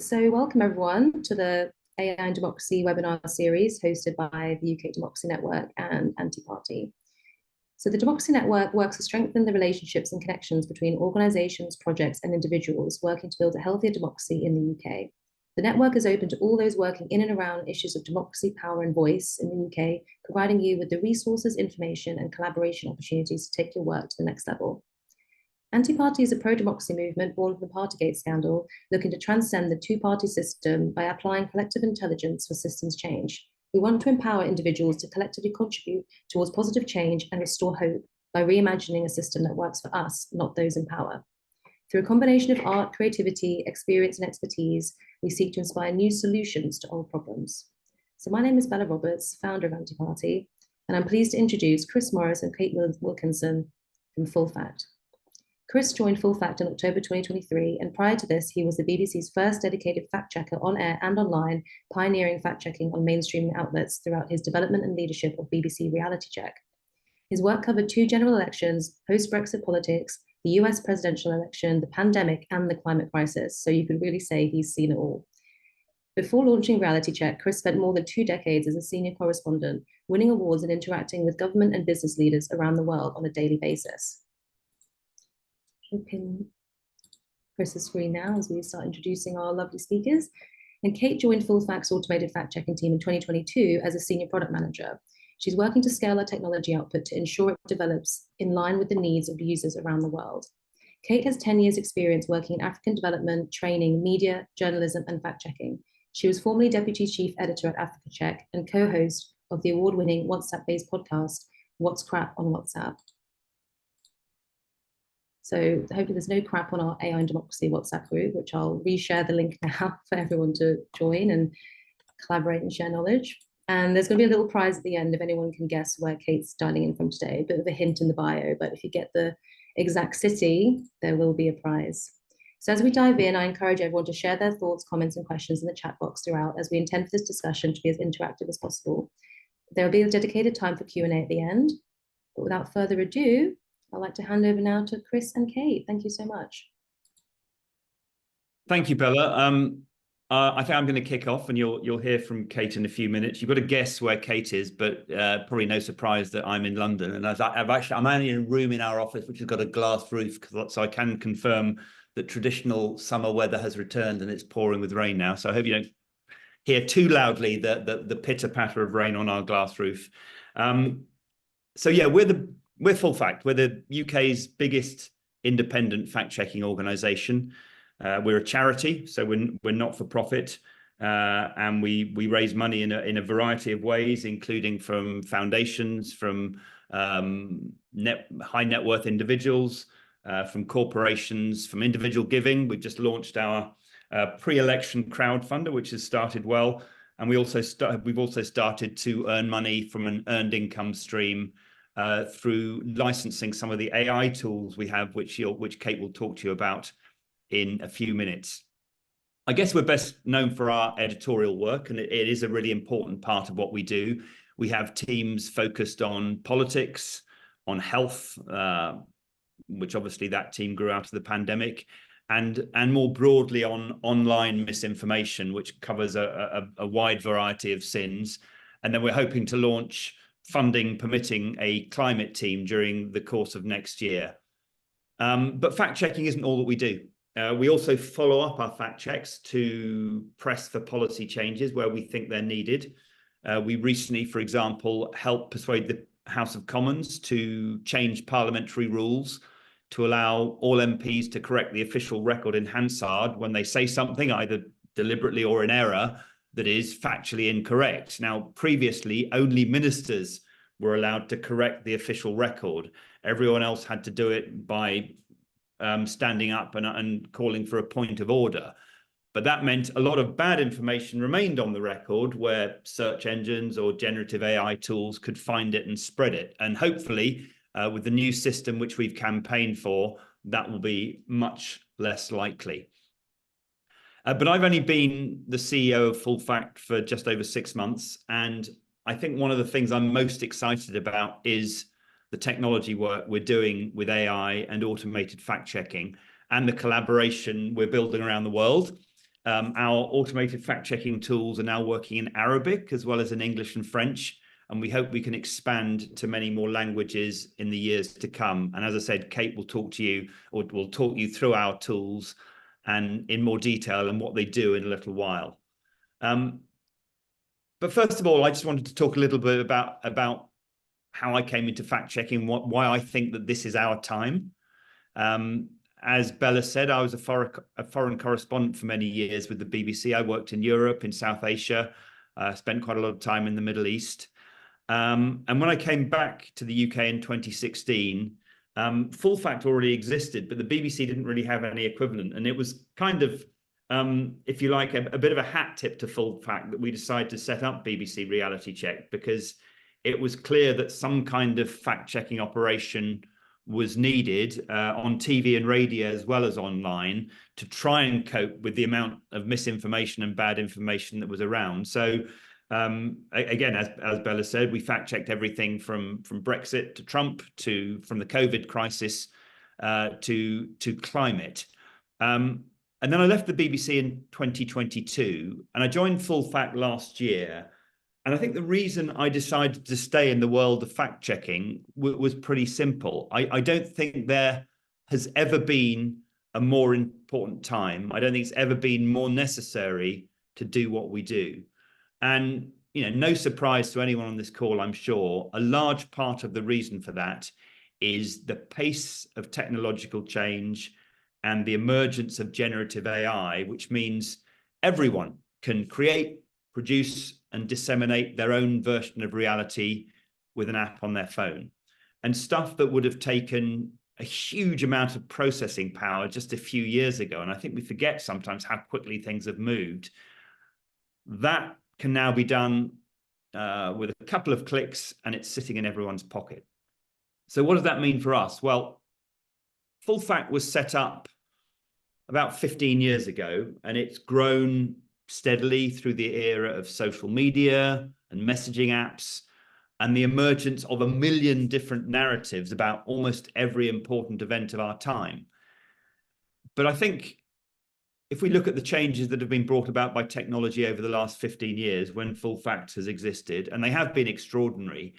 Great. So welcome everyone to the AI and Democracy webinar series hosted by the UK Democracy Network and Anti-Party. So the Democracy Network works to strengthen the relationships and connections between organisations, projects and individuals working to build a healthier democracy in the UK. The network is open to all those working in and around issues of democracy, power and voice in the UK, providing you with the resources, information and collaboration opportunities to take your work to the next level. Anti-Party is a pro-democracy movement born from the Partygate scandal, looking to transcend the two-party system by applying collective intelligence for systems change. We want to empower individuals to collectively contribute towards positive change and restore hope by reimagining a system that works for us, not those in power. Through a combination of art, creativity, experience, and expertise, we seek to inspire new solutions to old problems. So my name is Bella Roberts, founder of Anti-Party, and I'm pleased to introduce Chris Morris and Kate Wilkinson from FullFact. Chris joined FullFact in October 2023, and prior to this, he was the BBC's first dedicated fact-checker on air and online, pioneering fact-checking on mainstream outlets throughout his development and leadership of BBC Reality Check. His work covered 2 general elections, post-Brexit politics, the US presidential election, the pandemic, and the climate crisis, so you could really say he's seen it all. Before launching Reality Check, Chris spent more than 2 decades as a senior correspondent, winning awards and interacting with government and business leaders around the world on a daily basis. Open Chris's screen now as we start introducing our lovely speakers. And Kate joined FullFact's automated fact-checking team in 2022 as a senior product manager. She's working to scale our technology output to ensure it develops in line with the needs of users around the world. Kate has 10 years experience working in African development, training, media, journalism, and fact-checking. She was formerly deputy chief editor at Africa Check and co-host of the award-winning WhatsApp-based podcast, What's Crap on WhatsApp. So hopefully there's no crap on our AI and Democracy WhatsApp group, which I'll reshare the link now for everyone to join and collaborate and share knowledge. And there's going to be a little prize at the end if anyone can guess where Kate's dialing in from today. A bit of a hint in the bio, but if you get the exact city, there will be a prize. So as we dive in, I encourage everyone to share their thoughts, comments and questions in the chat box throughout, as we intend for this discussion to be as interactive as possible. There will be a dedicated time for Q&A at the end. But without further ado, I'd like to hand over now to Chris and Kate. Thank you so much. Thank you, Bella. I think I'm going to kick off, and you'll hear from Kate in a few minutes. You've got to guess where Kate is, but probably no surprise that I'm in London. And I'm only in a room in our office which has got a glass roof, so I can confirm that traditional summer weather has returned and it's pouring with rain now. So I hope you don't hear too loudly the pitter patter of rain on our glass roof. So yeah, we're FullFact. We're the UK's biggest independent fact-checking organisation. We're a charity, so we're not for profit, and we raise money in a variety of ways, including from foundations, from high net worth individuals, from corporations, from individual giving. We've just launched our pre-election crowdfunder, which has started well, and we've also started to earn money from an earned income stream through licensing some of the AI tools we have, which Kate will talk to you about in a few minutes. I guess we're best known for our editorial work, and it is a really important part of what we do. We have teams focused on politics, on health, which obviously that team grew out of the pandemic, and more broadly on online misinformation, which covers a wide variety of sins. And then we're hoping to launch, funding permitting, a climate team during the course of next year. But fact-checking isn't all that we do. We also follow up our fact checks to press for policy changes where we think they're needed. We recently, for example, helped persuade the House of Commons to change parliamentary rules to allow all MPs to correct the official record in Hansard when they say something, either deliberately or in error, that is factually incorrect. Now, previously, only ministers were allowed to correct the official record. Everyone else had to do it by standing up and calling for a point of order. But that meant a lot of bad information remained on the record where search engines or generative AI tools could find it and spread it. And hopefully, with the new system which we've campaigned for, that will be much less likely. But I've only been the CEO of FullFact for just over 6 months. And I think one of the things I'm most excited about is the technology work we're doing with AI and automated fact checking, and the collaboration we're building around the world. Our automated fact-checking tools are now working in Arabic as well as in English and French, and we hope we can expand to many more languages in the years to come. And as I said, Kate will talk to you, or will talk you through our tools and in more detail and what they do in a little while. But first of all, I just wanted to talk a little bit about how I came into fact-checking, why I think that this is our time. As Bella said, I was a foreign correspondent for many years with the BBC. I worked in Europe, in South Asia, spent quite a lot of time in the Middle East. And when I came back to the UK in 2016, Full Fact already existed, but the BBC didn't really have any equivalent. And it was kind of, if you like, a bit of a hat tip to Full Fact that we decided to set up BBC Reality Check, because it was clear that some kind of fact-checking operation was needed on TV and radio as well as online to try and cope with the amount of misinformation and bad information that was around. So again, as Bella said, we fact-checked everything from Brexit to Trump from the COVID crisis to climate. And then I left the BBC in 2022 and I joined Full Fact last year. And I think the reason I decided to stay in the world of fact-checking was pretty simple. I don't think there has ever been a more important time. I don't think it's ever been more necessary to do what we do. And, you know, no surprise to anyone on this call, I'm sure, a large part of the reason for that is the pace of technological change and the emergence of generative AI, which means everyone can create, produce, and disseminate their own version of reality with an app on their phone. And stuff that would have taken a huge amount of processing power just a few years ago, and I think we forget sometimes how quickly things have moved, that can now be done with a couple of clicks, and it's sitting in everyone's pocket. So what does that mean for us? Well, Full Fact was set up about 15 years ago, and it's grown steadily through the era of social media and messaging apps and the emergence of 1 million different narratives about almost every important event of our time. But I think if we look at the changes that have been brought about by technology over the last 15 years, when Full Fact has existed, and they have been extraordinary,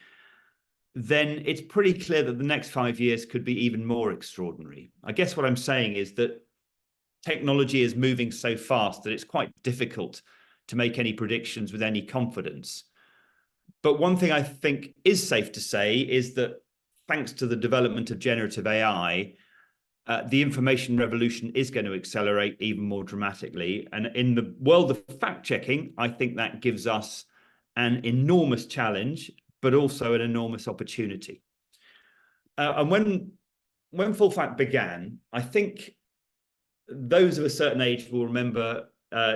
then it's pretty clear that the next 5 years could be even more extraordinary. I guess what I'm saying is that technology is moving so fast that it's quite difficult to make any predictions with any confidence. But one thing I think is safe to say is that thanks to the development of generative AI, the information revolution is going to accelerate even more dramatically. And in the world of fact-checking, I think that gives us an enormous challenge, but also an enormous opportunity. And when Full Fact began, I think those of a certain age will remember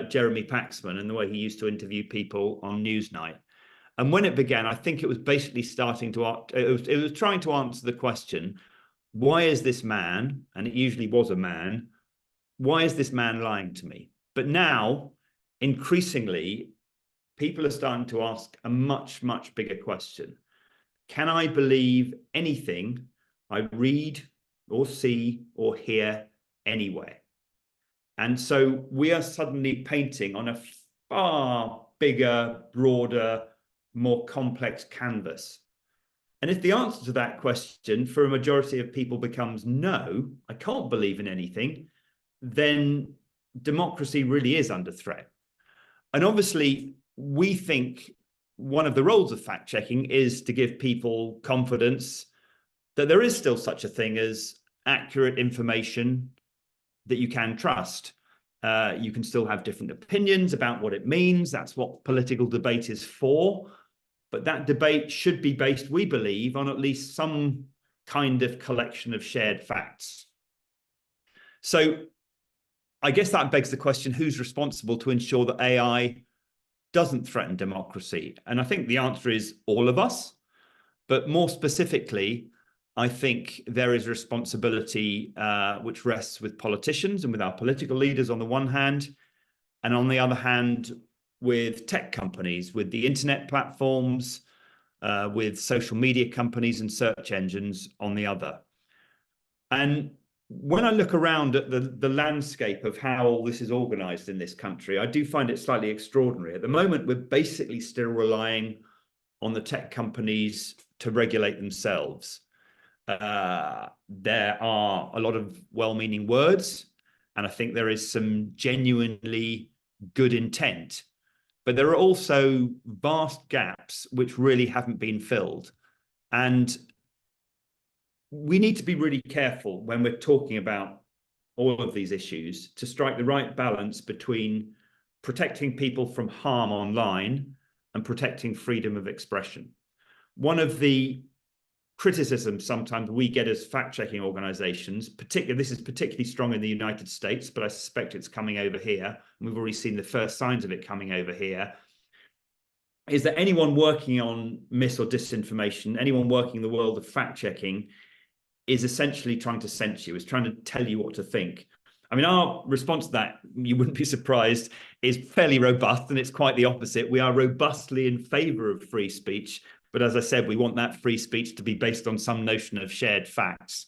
Jeremy Paxman and the way he used to interview people on Newsnight. And when it began, I think it was basically it was trying to answer the question, why is this man, and it usually was a man, why is this man lying to me? But now, increasingly, people are starting to ask a much, much bigger question. Can I believe anything I read or see or hear anywhere? And so we are suddenly painting on a far bigger, broader, more complex canvas. And if the answer to that question for a majority of people becomes no, I can't believe in anything, then democracy really is under threat. And obviously, we think one of the roles of fact-checking is to give people confidence that there is still such a thing as accurate information that you can trust. You can still have different opinions about what it means. That's what political debate is for. But that debate should be based, we believe, on at least some kind of collection of shared facts. So I guess that begs the question, who's responsible to ensure that AI doesn't threaten democracy? And I think the answer is all of us. But more specifically, I think there is a responsibility which rests with politicians and with our political leaders on the one hand, and on the other hand, with tech companies, with the internet platforms, with social media companies and search engines on the other. And when I look around at the landscape of how all this is organized in this country, I do find it slightly extraordinary. At the moment, we're basically still relying on the tech companies to regulate themselves. There are a lot of well-meaning words, and I think there is some genuinely good intent, but there are also vast gaps which really haven't been filled. And we need to be really careful when we're talking about all of these issues to strike the right balance between protecting people from harm online and protecting freedom of expression. One of the criticisms sometimes we get as fact-checking organizations, this is particularly strong in the United States, but I suspect it's coming over here, and we've already seen the first signs of it coming over here, is that anyone working on mis or disinformation, anyone working in the world of fact-checking, is essentially trying to censor you, is trying to tell you what to think. I mean, our response to that, you wouldn't be surprised, is fairly robust, and it's quite the opposite. We are robustly in favor of free speech, but as I said, we want that free speech to be based on some notion of shared facts.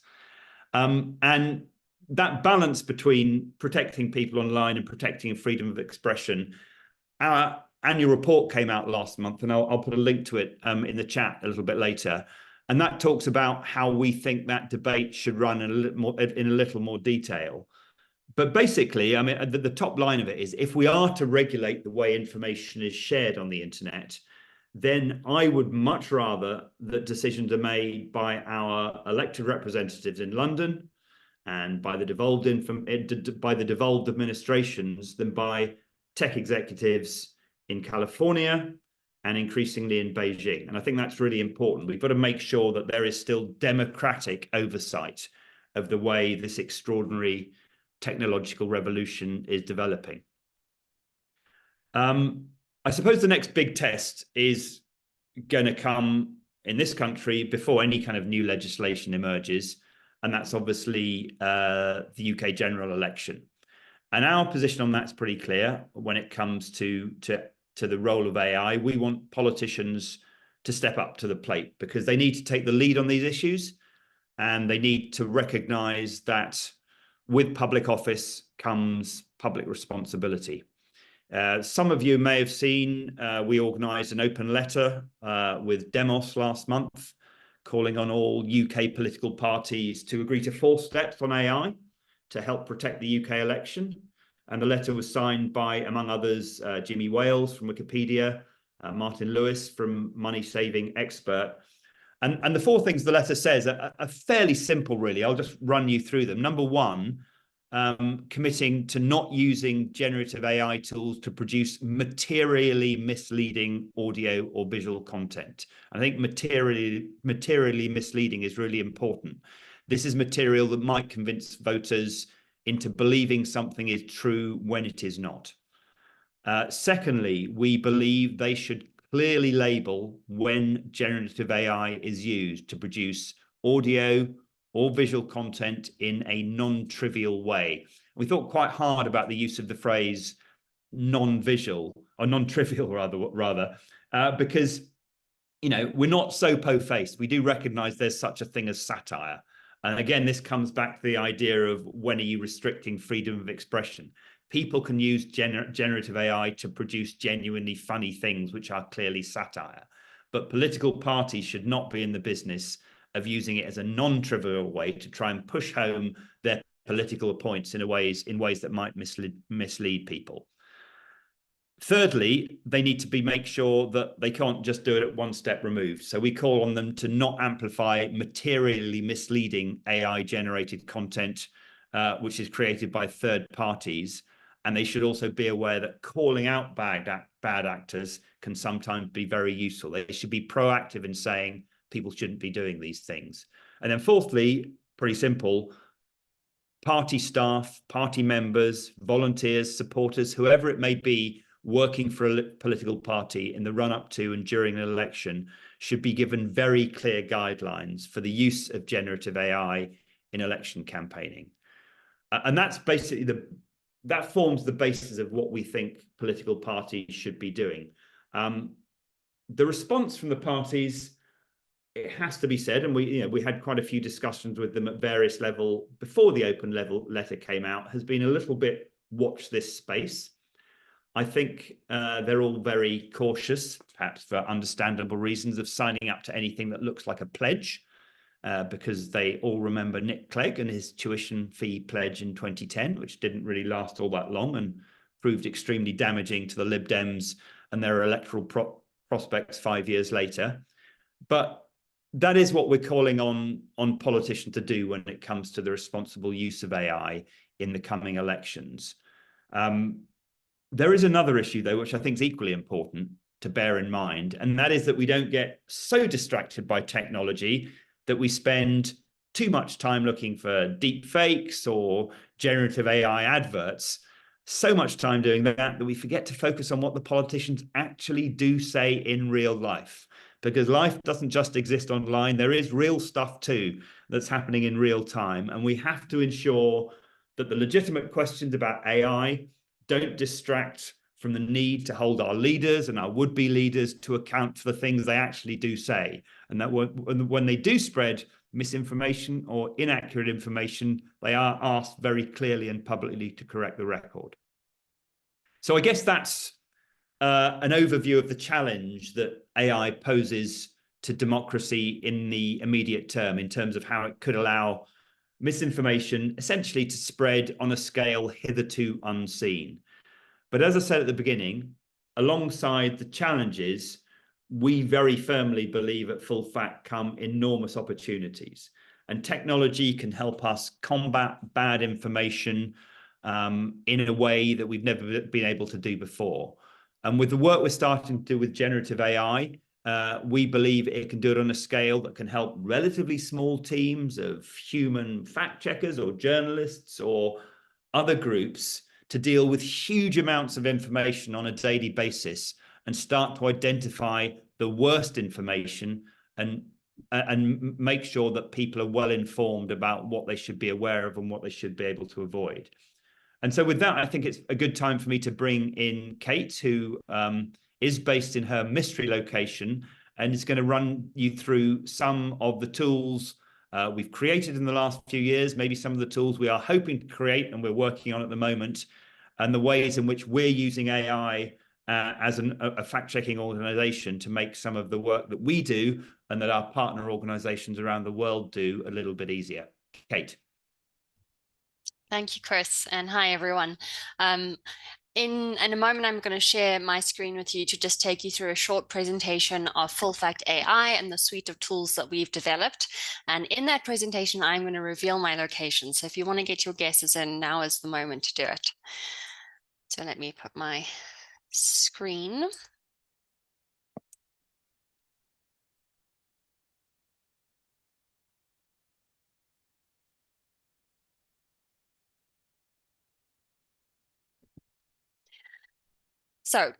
And that balance between protecting people online and protecting freedom of expression, our annual report came out last month, and I'll put a link to it in the chat a little bit later. And that talks about how we think that debate should run in a little more detail. But basically, I mean, the top line of it is, if we are to regulate the way information is shared on the internet, then I would much rather that decisions are made by our elected representatives in London and by the devolved administrations than by tech executives in California and increasingly in Beijing. And I think that's really important. We've got to make sure that there is still democratic oversight of the way this extraordinary technological revolution is developing. I suppose the next big test is going to come in this country before any kind of new legislation emerges, and that's obviously the UK general election. And our position on that's pretty clear when it comes to the role of AI. We want politicians to step up to the plate because they need to take the lead on these issues, and they need to recognize that with public office comes public responsibility. Some of you may have seen we organised an open letter with Demos last month, calling on all UK political parties to agree to 4 steps on AI to help protect the UK election. And the letter was signed by, among others, Jimmy Wales from Wikipedia, Martin Lewis from Money Saving Expert. And the 4 things the letter says are fairly simple, really. I'll just run you through them. Number 1, committing to not using generative AI tools to produce materially misleading audio or visual content. I think materially misleading is really important. This is material that might convince voters into believing something is true when it is not. Secondly, we believe they should clearly label when generative AI is used to produce audio or visual content in a non-trivial way. We thought quite hard about the use of the phrase non-visual or non-trivial rather, because, you know, we're not so po-faced. We do recognize there's such a thing as satire. And again, this comes back to the idea of when are you restricting freedom of expression? People can use generative AI to produce genuinely funny things, which are clearly satire. But political parties should not be in the business of using it as a non-trivial way to try and push home their political points in ways that might mislead people. Thirdly, they need to make sure that they can't just do it at one step removed. So we call on them to not amplify materially misleading AI-generated content, which is created by third parties. And they should also be aware that calling out bad actors can sometimes be very useful. They should be proactive in saying people shouldn't be doing these things. And then fourthly, pretty simple, party staff, party members, volunteers, supporters, whoever it may be, working for a political party in the run-up to and during an election should be given very clear guidelines for the use of generative AI in election campaigning. And that's basically that forms the basis of what we think political parties should be doing. The response from the parties it has to be said, and we had quite a few discussions with them at various level before the open level letter came out, has been a little bit watch this space. I think they're all very cautious, perhaps for understandable reasons, of signing up to anything that looks like a pledge, because they all remember Nick Clegg and his tuition fee pledge in 2010, which didn't really last all that long and proved extremely damaging to the Lib Dems and their electoral prospects 5 years later. But that is what we're calling on politicians to do when it comes to the responsible use of AI in the coming elections. There is another issue, though, which I think is equally important to bear in mind, and that is that we don't get so distracted by technology that we spend too much time looking for deep fakes or generative AI adverts, so much time doing that we forget to focus on what the politicians actually do say in real life. Because life doesn't just exist online. There is real stuff too that's happening in real time. And we have to ensure that the legitimate questions about AI don't distract from the need to hold our leaders and our would-be leaders to account for the things they actually do say. And that when they do spread misinformation or inaccurate information, they are asked very clearly and publicly to correct the record. So I guess that's an overview of the challenge that AI poses to democracy in the immediate term, in terms of how it could allow misinformation essentially to spread on a scale hitherto unseen. But as I said at the beginning, alongside the challenges, we very firmly believe at Full Fact come enormous opportunities. And technology can help us combat bad information in a way that we've never been able to do before. And with the work we're starting to do with generative AI, we believe it can do it on a scale that can help relatively small teams of human fact checkers or journalists or other groups to deal with huge amounts of information on a daily basis and start to identify the worst information and make sure that people are well informed about what they should be aware of and what they should be able to avoid. And so with that, I think it's a good time for me to bring in Kate, who is based in her mystery location and is going to run you through some of the tools we've created in the last few years, maybe some of the tools we are hoping to create and we're working on at the moment, and the ways in which we're using AI as a fact-checking organization to make some of the work that we do and that our partner organizations around the world do a little bit easier. Kate. Thank you, Chris, and hi, everyone. In a moment, I'm going to share my screen with you to just take you through a short presentation of FullFactAI and the suite of tools that we've developed. And in that presentation, I'm going to reveal my location. So if you want to get your guesses in, now is the moment to do it. So let me put my screen. So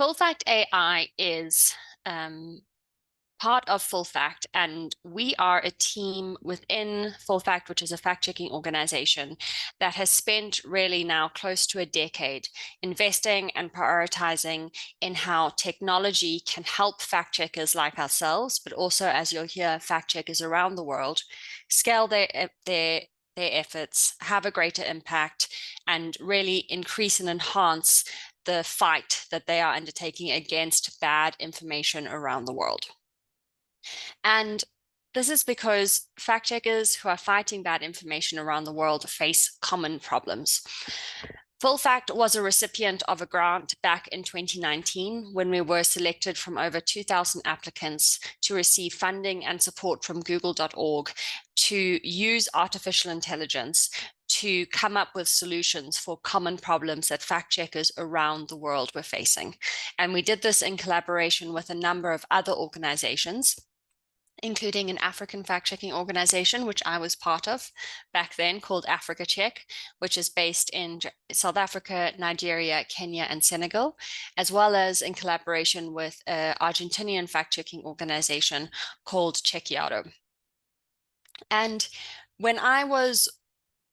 FullFactAI is part of Full Fact, and we are a team within Full Fact, which is a fact-checking organization that has spent really now close to a decade investing and prioritizing in how technology can help fact-checkers like ourselves, but also, as you'll hear, fact-checkers around the world scale their efforts, have a greater impact, and really increase and enhance the fight that they are undertaking against bad information around the world. And this is because fact checkers who are fighting bad information around the world face common problems. Full Fact was a recipient of a grant back in 2019 when we were selected from over 2,000 applicants to receive funding and support from google.org to use artificial intelligence to come up with solutions for common problems that fact checkers around the world were facing. And we did this in collaboration with a number of other organizations, including an African fact-checking organization, which I was part of back then, called Africa Check, which is based in South Africa, Nigeria, Kenya, and Senegal, as well as in collaboration with an Argentinian fact-checking organization called Chequeado. And when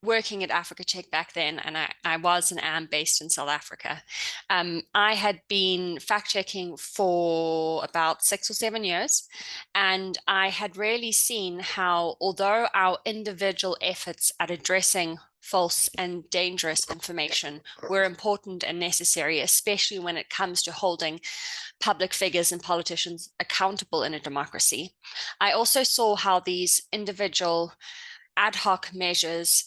working at Africa Check back then, and I was and am based in South Africa. I had been fact-checking for about 6 or 7 years, and I had really seen how, although our individual efforts at addressing false and dangerous information were important and necessary, especially when it comes to holding public figures and politicians accountable in a democracy, I also saw how these individual ad hoc measures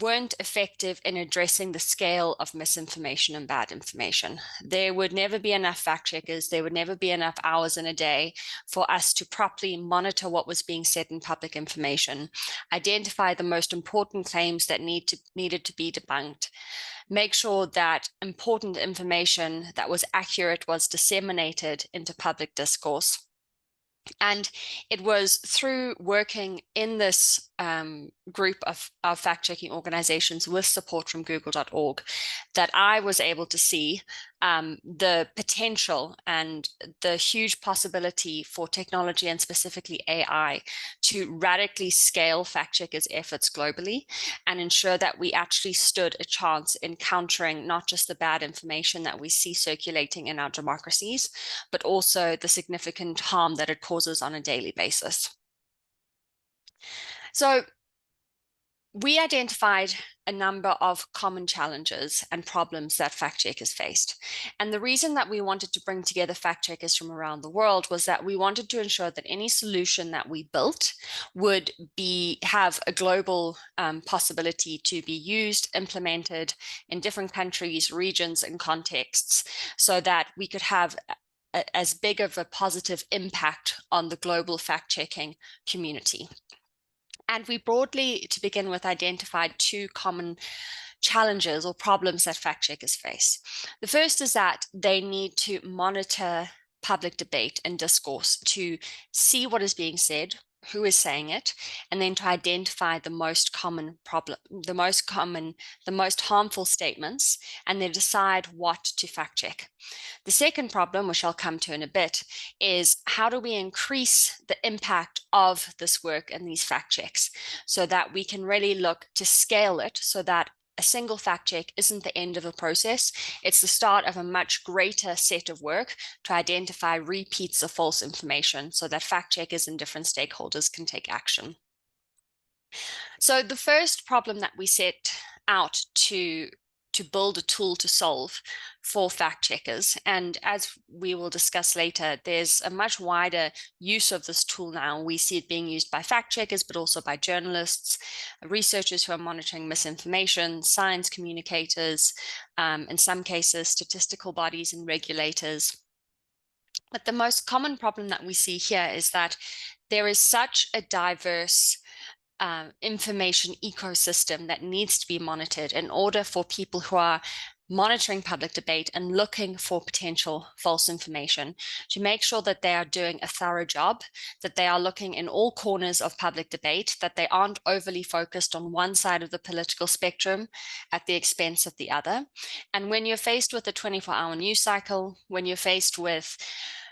weren't effective in addressing the scale of misinformation and bad information. There would never be enough fact checkers. There would never be enough hours in a day for us to properly monitor what was being said in public information, identify the most important claims that needed to be debunked, make sure that important information that was accurate was disseminated into public discourse. And it was through working in this group of fact-checking organizations with support from google.org that I was able to see the potential and the huge possibility for technology, and specifically AI, to radically scale fact-checkers' efforts globally and ensure that we actually stood a chance in countering not just the bad information that we see circulating in our democracies, but also the significant harm that it causes on a daily basis. So we identified a number of common challenges and problems that fact checkers faced. And the reason that we wanted to bring together fact checkers from around the world was that we wanted to ensure that any solution that we built would have a global possibility to be used, implemented in different countries, regions, and contexts, so that we could have as big of a positive impact on the global fact-checking community. And we broadly, to begin with, identified 2 common challenges or problems that fact checkers face. The first is that they need to monitor public debate and discourse to see what is being said, who is saying it, and then to identify the most common problem, the most harmful statements, and then decide what to fact check. The second problem, which I'll come to in a bit, is how do we increase the impact of this work and these fact checks so that we can really look to scale it so that a single fact check isn't the end of a process. It's the start of a much greater set of work to identify repeats of false information so that fact checkers and different stakeholders can take action. So the first problem that we set out to build a tool to solve for fact checkers, and as we will discuss later, there's a much wider use of this tool now. We see it being used by fact checkers, but also by journalists, researchers who are monitoring misinformation, science communicators, in some cases, statistical bodies and regulators. But the most common problem that we see here is that there is such a diverse information ecosystem that needs to be monitored in order for people who are monitoring public debate and looking for potential false information to make sure that they are doing a thorough job, that they are looking in all corners of public debate, that they aren't overly focused on one side of the political spectrum at the expense of the other. And when you're faced with a 24-hour news cycle, when you're faced with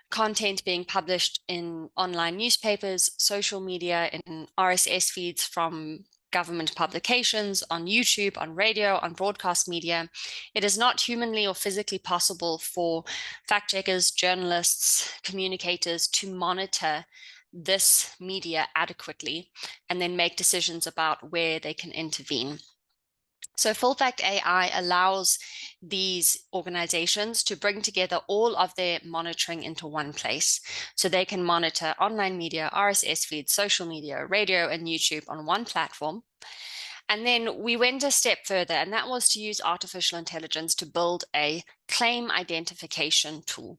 content being published in online newspapers, social media, in RSS feeds from government publications, on YouTube, on radio, on broadcast media, it is not humanly or physically possible for fact checkers, journalists, communicators to monitor this media adequately and then make decisions about where they can intervene. So FullFactUK allows these organizations to bring together all of their monitoring into one place. So they can monitor online media, RSS feeds, social media, radio, and YouTube on one platform. And then we went a step further, and that was to use artificial intelligence to build a claim identification tool.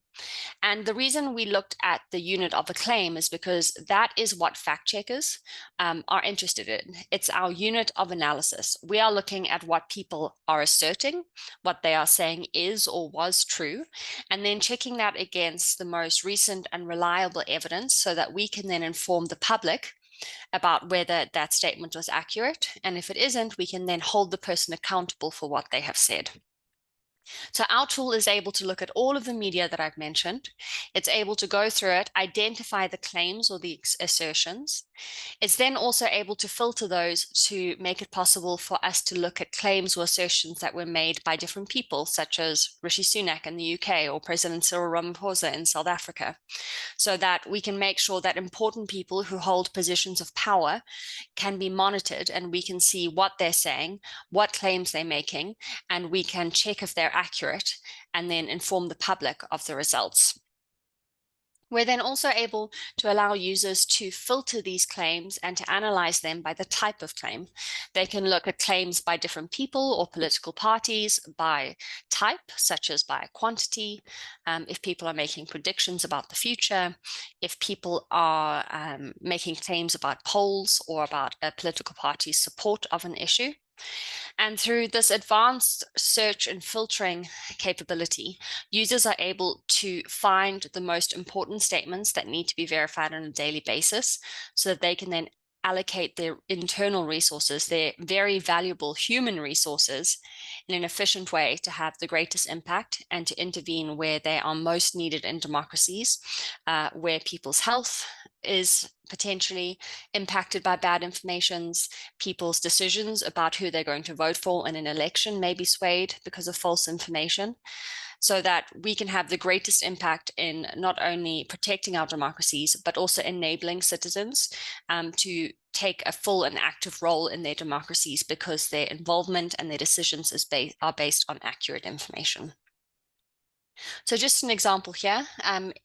And the reason we looked at the unit of a claim is because that is what fact checkers are interested in. It's our unit of analysis. We are looking at what people are asserting, what they are saying is or was true, and then checking that against the most recent and reliable evidence so that we can then inform the public about whether that statement was accurate. And if it isn't, we can then hold the person accountable for what they have said. So our tool is able to look at all of the media that I've mentioned. It's able to go through it, identify the claims or the assertions, It's then also able to filter those to make it possible for us to look at claims or assertions that were made by different people, such as Rishi Sunak in the UK or President Cyril Ramaphosa in South Africa, so that we can make sure that important people who hold positions of power can be monitored and we can see what they're saying, what claims they're making, and we can check if they're accurate and then inform the public of the results. We're then also able to allow users to filter these claims and to analyze them by the type of claim. They can look at claims by different people or political parties by type, such as by quantity, if people are making predictions about the future, if people are making claims about polls or about a political party's support of an issue. And through this advanced search and filtering capability, users are able to find the most important statements that need to be verified on a daily basis so that they can then allocate their internal resources, their very valuable human resources, in an efficient way to have the greatest impact and to intervene where they are most needed in democracies, where people's health is potentially impacted by bad informations, people's decisions about who they're going to vote for in an election may be swayed because of false information, so that we can have the greatest impact in not only protecting our democracies, but also enabling citizens to take a full and active role in their democracies because their involvement and their decisions are based on accurate information. So just an example here,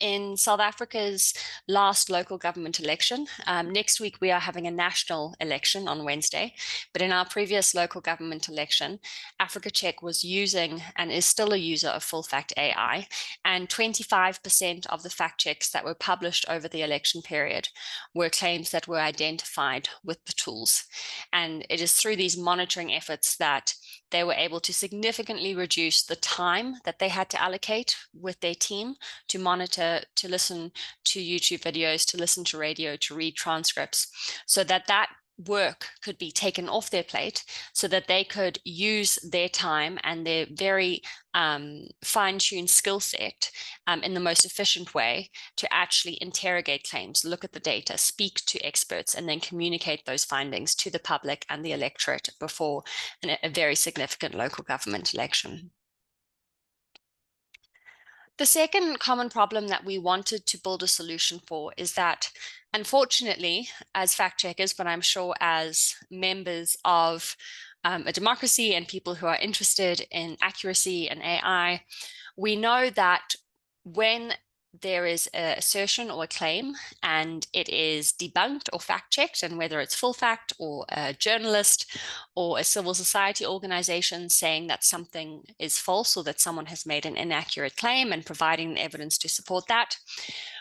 in South Africa's last local government election, next week we are having a national election on Wednesday, but in our previous local government election, Africa Check was using and is still a user of FullFact AI, and 25% of the fact checks that were published over the election period were claims that were identified with the tools. And it is through these monitoring efforts that they were able to significantly reduce the time that they had to allocate with their team to monitor, to listen to YouTube videos, to listen to radio, to read transcripts, so that that work could be taken off their plate so that they could use their time and their very fine-tuned skill set in the most efficient way to actually interrogate claims, look at the data, speak to experts, and then communicate those findings to the public and the electorate before a very significant local government election. The second common problem that we wanted to build a solution for is that, unfortunately, as fact checkers, but I'm sure as members of a democracy and people who are interested in accuracy and AI, we know that when there is an assertion or a claim and it is debunked or fact-checked, and whether it's FullFact or a journalist or a civil society organization saying that something is false or that someone has made an inaccurate claim and providing the evidence to support that,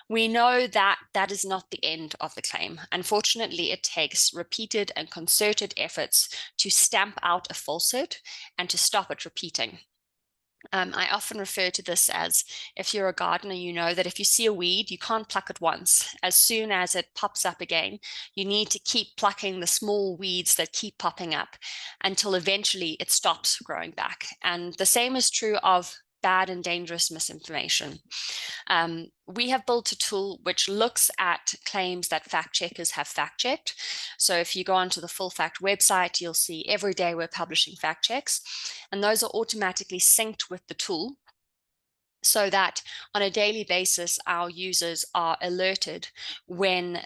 we know that that is not the end of the claim. Unfortunately, it takes repeated and concerted efforts to stamp out a falsehood and to stop it repeating. I often refer to this as, if you're a gardener, you know that if you see a weed, you can't pluck it once. As soon as it pops up again, you need to keep plucking the small weeds that keep popping up until eventually it stops growing back. And the same is true of bad and dangerous misinformation. We have built a tool which looks at claims that fact checkers have fact checked. So if you go onto the FullFact website, you'll see every day we're publishing fact checks, and those are automatically synced with the tool so that on a daily basis, our users are alerted when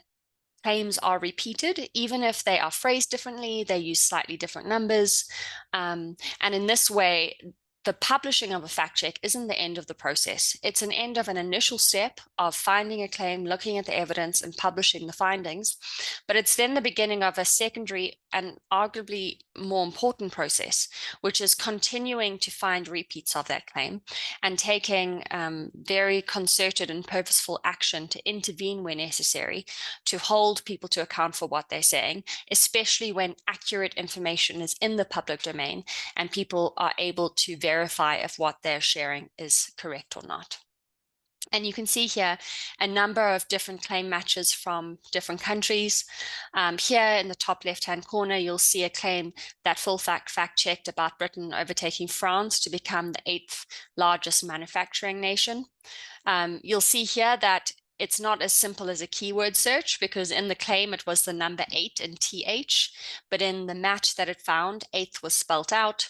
claims are repeated, even if they are phrased differently, they use slightly different numbers. And in this way, the publishing of a fact check isn't the end of the process. It's an end of an initial step of finding a claim, looking at the evidence and publishing the findings, but it's then the beginning of a secondary and arguably more important process, which is continuing to find repeats of that claim and taking very concerted and purposeful action to intervene where necessary, to hold people to account for what they're saying, especially when accurate information is in the public domain and people are able to verify if what they're sharing is correct or not. And you can see here a number of different claim matches from different countries. Here in the top left-hand corner, you'll see a claim that FullFact fact-checked about Britain overtaking France to become the 8th largest manufacturing nation. You'll see here that it's not as simple as a keyword search, because in the claim it was the number 8 and TH, but in the match that it found, 8th was spelt out.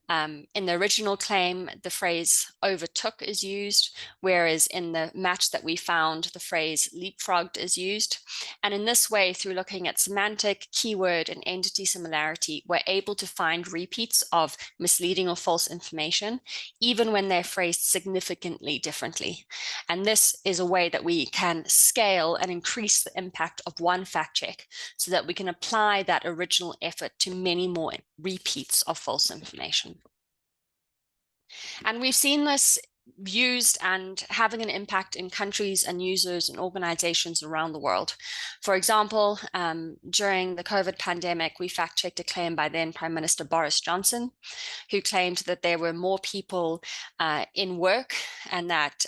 In the original claim, the phrase overtook is used, whereas in the match that we found, the phrase leapfrogged is used. And in this way, through looking at semantic, keyword, and entity similarity, we're able to find repeats of misleading or false information, even when they're phrased significantly differently. And this is a way that we can scale and increase the impact of one fact check so that we can apply that original effort to many more repeats of false information. And we've seen this used and having an impact in countries and users and organizations around the world. For example, during the COVID pandemic, we fact-checked a claim by then Prime Minister Boris Johnson, who claimed that there were more people in work and that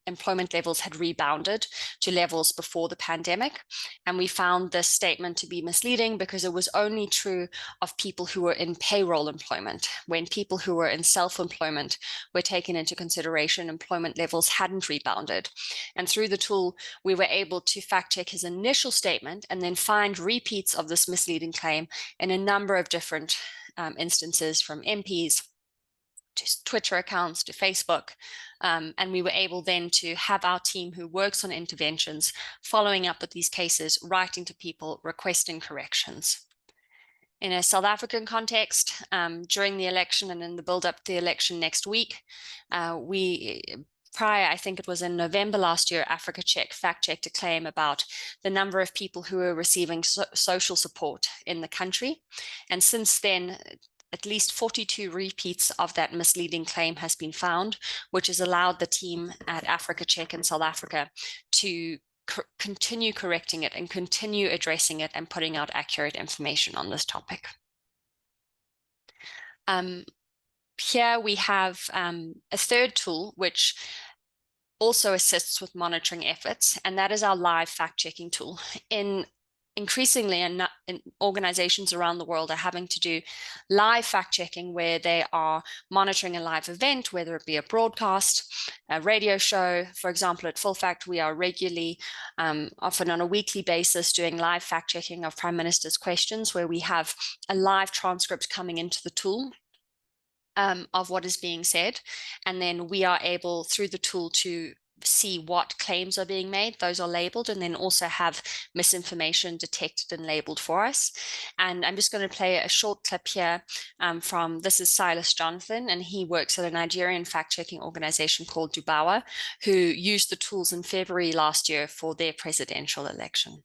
employment levels had rebounded to levels before the pandemic. And we found this statement to be misleading because it was only true of people who were in payroll employment. When people who were in self-employment were taken into consideration, employment levels hadn't rebounded. And through the tool, we were able to fact check his initial statement and then find repeats of this misleading claim in a number of different instances, from MPs to Twitter accounts to Facebook. And we were able then to have our team who works on interventions following up with these cases, writing to people, requesting corrections. In a South African context, during the election and in the build-up to the election next week, I think it was in November last year, Africa Check fact-checked a claim about the number of people who are receiving social support in the country. And since then, at least 42 repeats of that misleading claim has been found, which has allowed the team at Africa Check in South Africa to continue correcting it and continue addressing it and putting out accurate information on this topic. Here we have a third tool which also assists with monitoring efforts, and that is our live fact-checking tool. Increasingly, organizations around the world are having to do live fact-checking where they are monitoring a live event, whether it be a broadcast, a radio show. For example, at FullFact, we are regularly, often on a weekly basis, doing live fact-checking of Prime Minister's questions, where we have a live transcript coming into the tool of what is being said. And then we are able, through the tool, to see what claims are being made. Those are labeled, and then also have misinformation detected and labeled for us. And I'm just going to play a short clip here this is Silas Jonathan, and he works at a Nigerian fact-checking organization called Dubawa, who used the tools in February last year for their presidential election.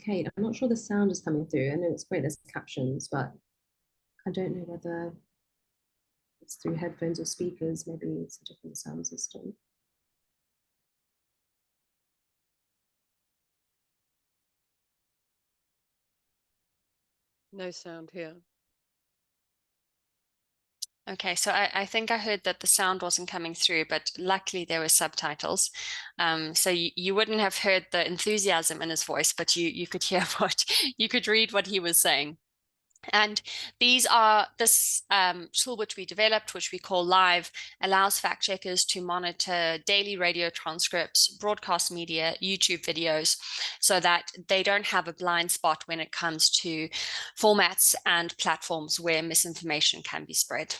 Kate, I'm not sure the sound is coming through. I know it's great there's captions, but I don't know whether it's through headphones or speakers. Maybe it's a different sound system. No sound here. Okay, so I think I heard that the sound wasn't coming through, but luckily there were subtitles. So you wouldn't have heard the enthusiasm in his voice, but you could hear you could read what he was saying. And this tool which we developed, which we call Live, allows fact checkers to monitor daily radio transcripts, broadcast media, YouTube videos, so that they don't have a blind spot when it comes to formats and platforms where misinformation can be spread.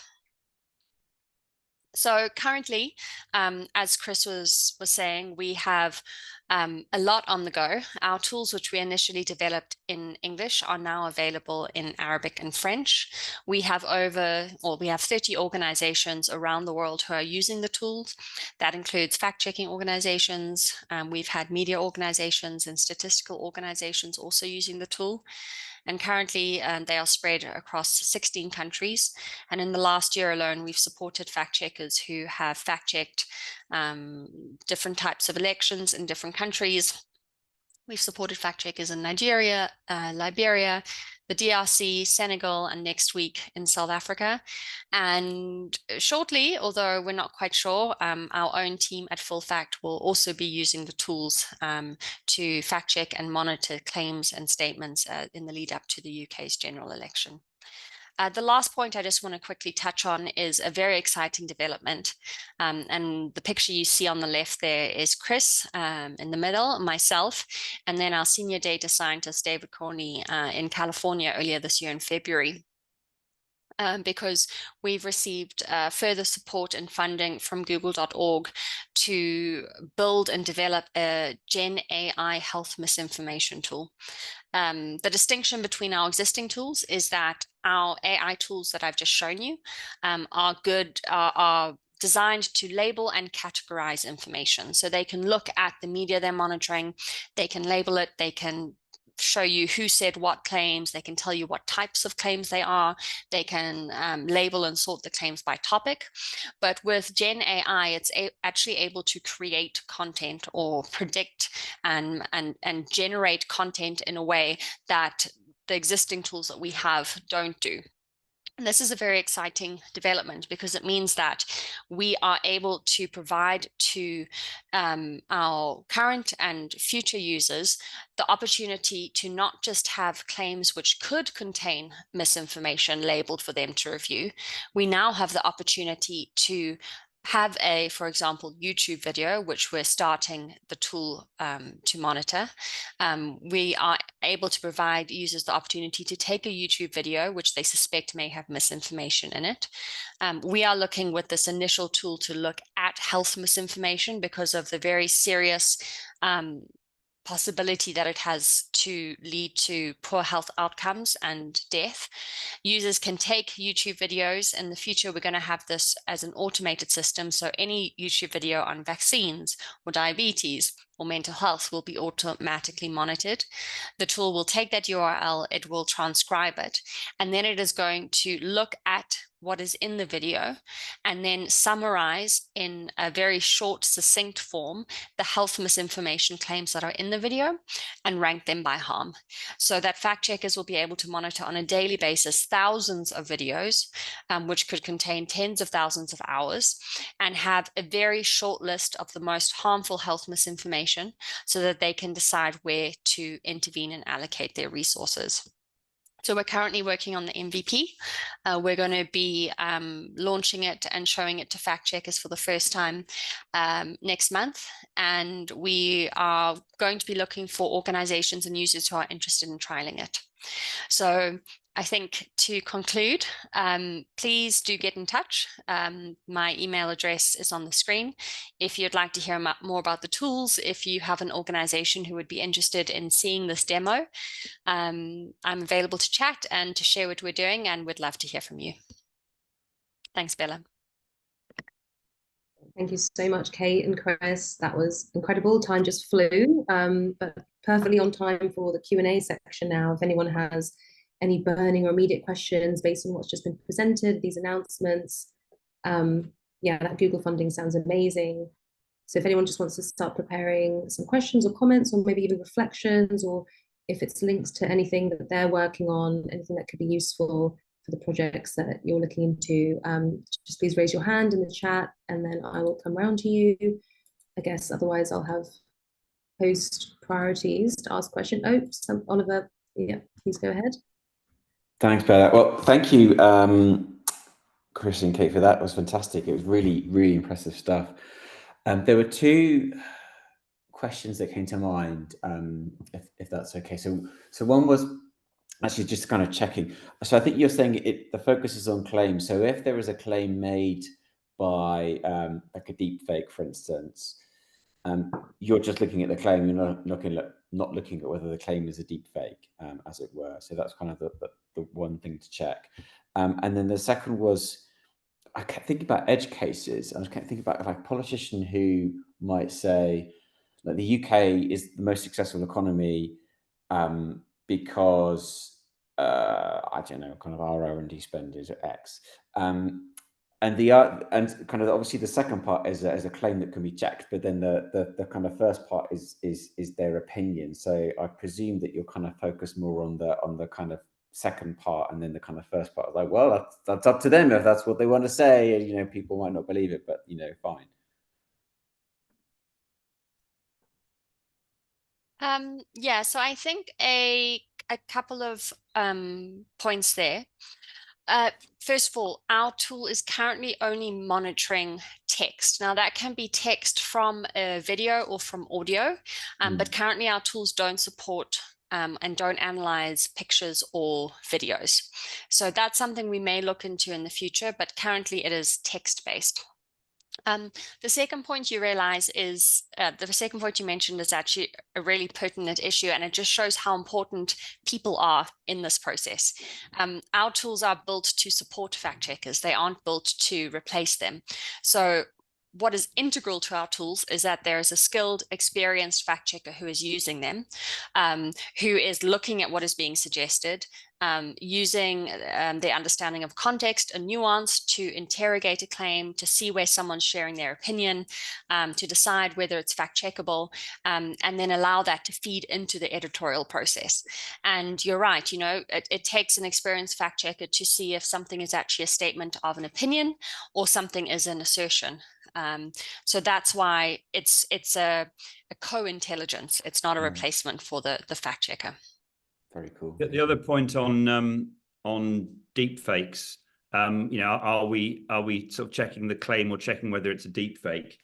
So currently, as Chris was saying, we have A lot on the go. Our tools, which we initially developed in English, are now available in Arabic and French. We have 30 organizations around the world who are using the tools. That includes fact-checking organizations. We've had media organizations and statistical organizations also using the tool. And currently they are spread across 16 countries. And in the last year alone, we've supported fact checkers who have fact checked different types of elections in different countries. We've supported fact checkers in Nigeria, Liberia, the DRC, Senegal, and next week in South Africa. And shortly, although we're not quite sure, our own team at FullFact will also be using the tools to fact check and monitor claims and statements in the lead up to the UK's general election. The last point I just want to quickly touch on is a very exciting development. And the picture you see on the left there is Chris in the middle, myself, and then our senior data scientist, David Corney, in California earlier this year in February. Because we've received further support and funding from google.org to build and develop a Gen AI health misinformation tool. The distinction between our existing tools is that our AI tools that I've just shown you are designed to label and categorize information. So they can look at the media they're monitoring, they can label it, they can show you who said what claims, they can tell you what types of claims they are, they can label and sort the claims by topic. But with Gen AI, it's actually able to create content or predict and generate content in a way that the existing tools that we have don't do. And this is a very exciting development because it means that we are able to provide to our current and future users the opportunity to not just have claims which could contain misinformation labeled for them to review. We now have the opportunity to have for example, YouTube video, which we're starting the tool to monitor. We are able to provide users the opportunity to take a YouTube video, which they suspect may have misinformation in it. We are looking with this initial tool to look at health misinformation because of the very serious possibility that it has to lead to poor health outcomes and death. Users can take YouTube videos. In the future, we're going to have this as an automated system. So any YouTube video on vaccines or diabetes or mental health will be automatically monitored. The tool will take that URL, it will transcribe it, and then it is going to look at what is in the video and then summarize in a very short, succinct form the health misinformation claims that are in the video and rank them by harm. So that fact checkers will be able to monitor on a daily basis thousands of videos, which could contain tens of thousands of hours, and have a very short list of the most harmful health misinformation so that they can decide where to intervene and allocate their resources. So we're currently working on the MVP. We're going to be launching it and showing it to fact checkers for the first time next month. And we are going to be looking for organizations and users who are interested in trialing it. So I think to conclude, please do get in touch. My email address is on the screen. If you'd like to hear more about the tools, if you have an organization who would be interested in seeing this demo, I'm available to chat and to share what we're doing, and we'd love to hear from you. Thanks, Bella. Thank you so much, Kate and Chris. That was incredible. Time just flew, but perfectly on time for the Q&A section now. If anyone has any burning or immediate questions based on what's just been presented, these announcements, yeah, that Google funding sounds amazing. So if anyone just wants to start preparing some questions or comments, or maybe even reflections, or if it's links to anything that they're working on, anything that could be useful for the projects that you're looking into, just please raise your hand in the chat and then I will come around to you. I guess otherwise I'll have host priorities to ask question. Oh, Oliver, yeah, please go ahead. Thanks, Bella. Well, thank you, Chris and Kate, for that. It was fantastic. It was really, really impressive stuff. There were two questions that came to mind, if that's okay. So one was actually just kind of checking. So I think you're saying the focus is on claims. So if there is a claim made by like a deep fake, for instance, you're just looking at the claim. You're not looking at whether the claim is a deep fake, as it were. So that's kind of the one thing to check. And then the second was, I kept thinking about edge cases. I was kept thinking about like a politician who might say that the UK is the most successful economy because I don't know, kind of our R&D spend is X. And kind of obviously the second part is a claim that can be checked, but then the kind of first part is their opinion. So I presume that you're kind of focused more on the kind of second part, and then the kind of first part is like, well, that's up to them if that's what they want to say. You know, people might not believe it, but you know, fine. Yeah, so I think a couple of points there. First of all, our tool is currently only monitoring text. Now, that can be text from a video or from audio, but currently our tools don't support and don't analyze pictures or videos. So that's something we may look into in the future, but currently it is text-based. The second point you realize is the second point you mentioned is actually a really pertinent issue, and it just shows how important people are in this process. Our tools are built to support fact checkers. They aren't built to replace them. So what is integral to our tools is that there is a skilled, experienced fact checker who is using them, who is looking at what is being suggested, using their understanding of context and nuance to interrogate a claim, to see where someone's sharing their opinion, to decide whether it's fact checkable, and then allow that to feed into the editorial process. And you're right, you know, it takes an experienced fact checker to see if something is actually a statement of an opinion or something is an assertion. So that's why it's a co-intelligence. It's not a replacement for the fact checker. Very cool. The other point on deep fakes, you know, are we sort of checking the claim or checking whether it's a deep fake?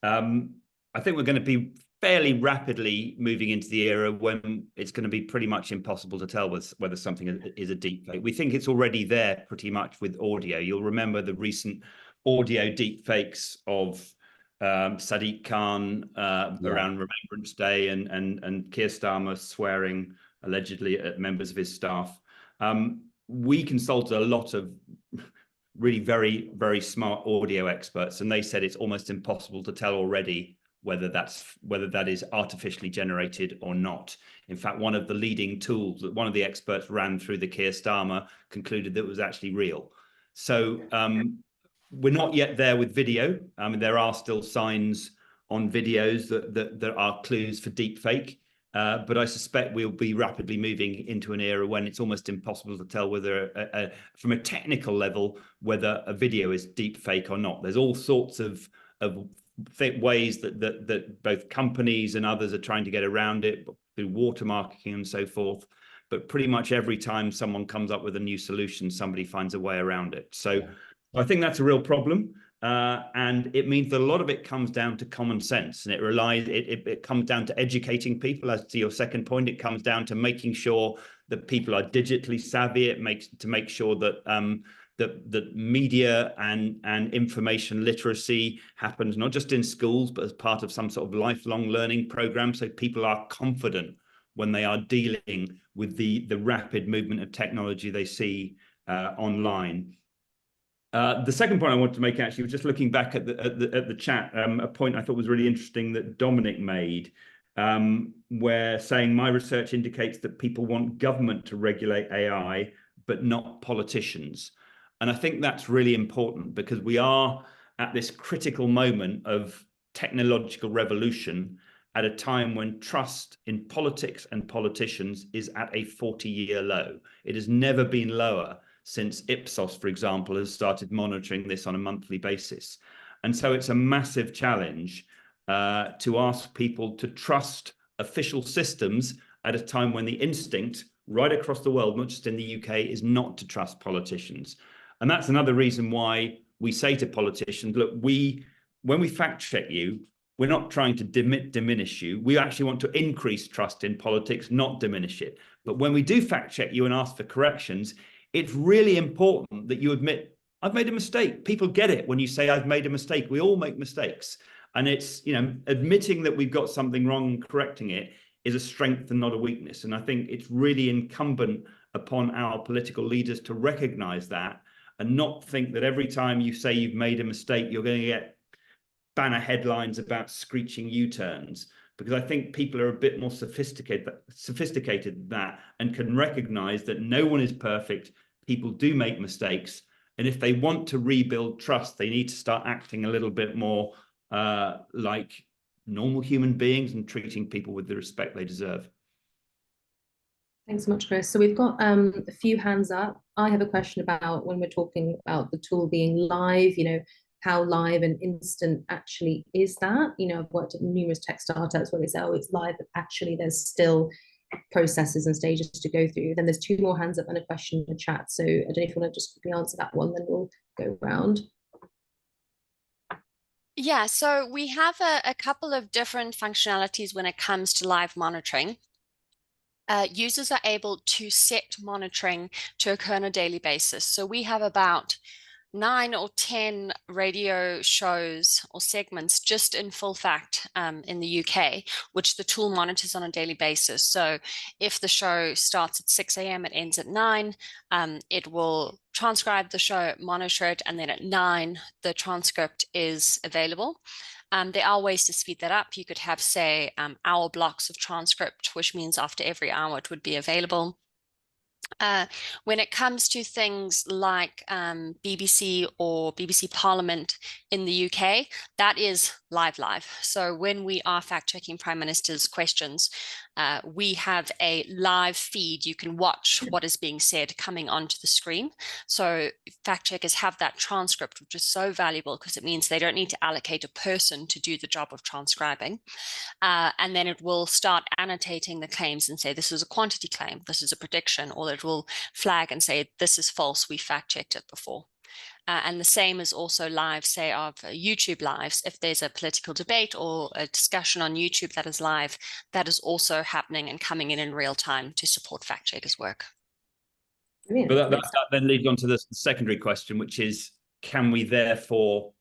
I think we're going to be fairly rapidly moving into the era when it's going to be pretty much impossible to tell whether something is a deep fake. We think it's already there pretty much with audio. You'll remember the recent audio deep fakes of Sadiq Khan around Remembrance Day and Keir Starmer swearing allegedly at members of his staff. We consulted a lot of really very, very smart audio experts, and they said it's almost impossible to tell already whether that is artificially generated or not. In fact, one of the leading tools that one of the experts ran through the Keir Starmer concluded that it was actually real. So we're not yet there with video. I mean, there are still signs on videos that are clues for deep fake. But I suspect we'll be rapidly moving into an era when it's almost impossible to tell whether, from a technical level, whether a video is deep fake or not. There's all sorts of ways that both companies and others are trying to get around it through watermarking and so forth. But pretty much every time someone comes up with a new solution, somebody finds a way around it. So I think that's a real problem. And it means that a lot of it comes down to common sense, and it comes down to educating people. As to your second point, it comes down to making sure that people are digitally savvy. To make sure that that media and information literacy happens not just in schools, but as part of some sort of lifelong learning program, so people are confident when they are dealing with the rapid movement of technology they see online. The second point I wanted to make actually was just looking back at the chat, a point I thought was really interesting that Dominic made, where saying my research indicates that people want government to regulate AI, but not politicians. And I think that's really important because we are at this critical moment of technological revolution at a time when trust in politics and politicians is at a 40-year low. It has never been lower since Ipsos, for example, has started monitoring this on a monthly basis. And so it's a massive challenge to ask people to trust official systems at a time when the instinct right across the world, not just in the UK, is not to trust politicians. And that's another reason why we say to politicians, look, when we fact check you, we're not trying to diminish you. We actually want to increase trust in politics, not diminish it. But when we do fact check you and ask for corrections, it's really important that you admit, I've made a mistake. People get it when you say I've made a mistake. We all make mistakes. And it's, you know, admitting that we've got something wrong and correcting it is a strength and not a weakness. And I think it's really incumbent upon our political leaders to recognize that and not think that every time you say you've made a mistake, you're going to get banner headlines about screeching U-turns. Because I think people are a bit more sophisticated than that and can recognize that no one is perfect. People do make mistakes. And if they want to rebuild trust, they need to start acting a little bit more like normal human beings and treating people with the respect they deserve. Thanks so much, Chris. So we've got a few hands up. I have a question about when we're talking about the tool being live, you know, how live and instant actually is that? You know, I've worked at numerous tech startups where they say, oh, it's live, but actually there's still processes and stages to go through. Then there's two more hands up and a question in the chat. So I don't know if you want to just quickly answer that one, then we'll go around. Yeah, so we have a couple of different functionalities when it comes to live monitoring. Users are able to set monitoring to occur on a daily basis. So we have about 9 or 10 radio shows or segments just in FullFact in the UK, which the tool monitors on a daily basis. So if the show starts at 6 a.m., it ends at 9, it will transcribe the show, monitor it, and then at 9, the transcript is available. There are ways to speed that up. You could have, say, hour blocks of transcript, which means after every hour it would be available. When it comes to things like BBC or BBC Parliament in the UK, that is live. So when we are fact-checking Prime Minister's questions, we have a live feed. You can watch what is being said coming onto the screen. So fact checkers have that transcript, which is so valuable because it means they don't need to allocate a person to do the job of transcribing. And then it will start annotating the claims and say, this is a quantity claim, this is a prediction, or it will flag and say, this is false, we fact checked it before. And the same is also live, say, of YouTube lives. If there's a political debate or a discussion on YouTube that is live, that is also happening and coming in real time to support fact checkers' work. But that then leads on to the secondary question, which is, can we therefore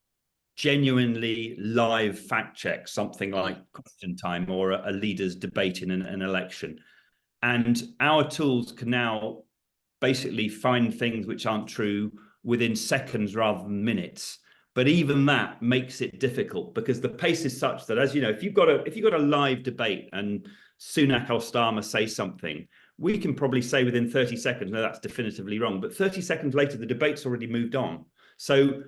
genuinely live fact check something like Question Time or a leader's debate in an election? And our tools can now basically find things which aren't true within seconds rather than minutes. But even that makes it difficult because the pace is such that, as you know, if you've got a live debate and Sunak or Starmer say something, we can probably say within 30 seconds, no, that's definitively wrong. But 30 seconds later, the debate's already moved on. So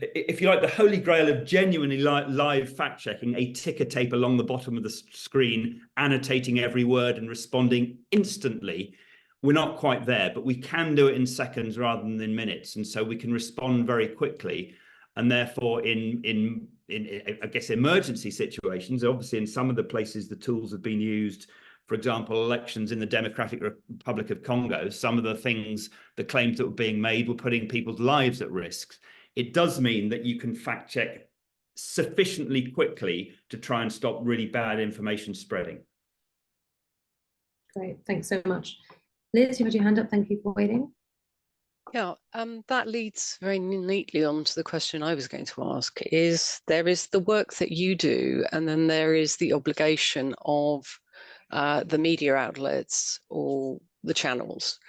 if you like, the holy grail of genuinely live fact checking, a ticker tape along the bottom of the screen, annotating every word and responding instantly, we're not quite there, but we can do it in seconds rather than in minutes. And so we can respond very quickly. And therefore, in I guess, emergency situations, obviously in some of the places the tools have been used, for example, elections in the Democratic Republic of Congo, some of the things, the claims that were being made were putting people's lives at risk. It does mean that you can fact check sufficiently quickly to try and stop really bad information spreading. Great, thanks so much. Liz, you had your hand up. Thank you for waiting. Yeah, that leads very neatly on to the question I was going to ask. There is the work that you do, and then there is the obligation of the media outlets or the channels.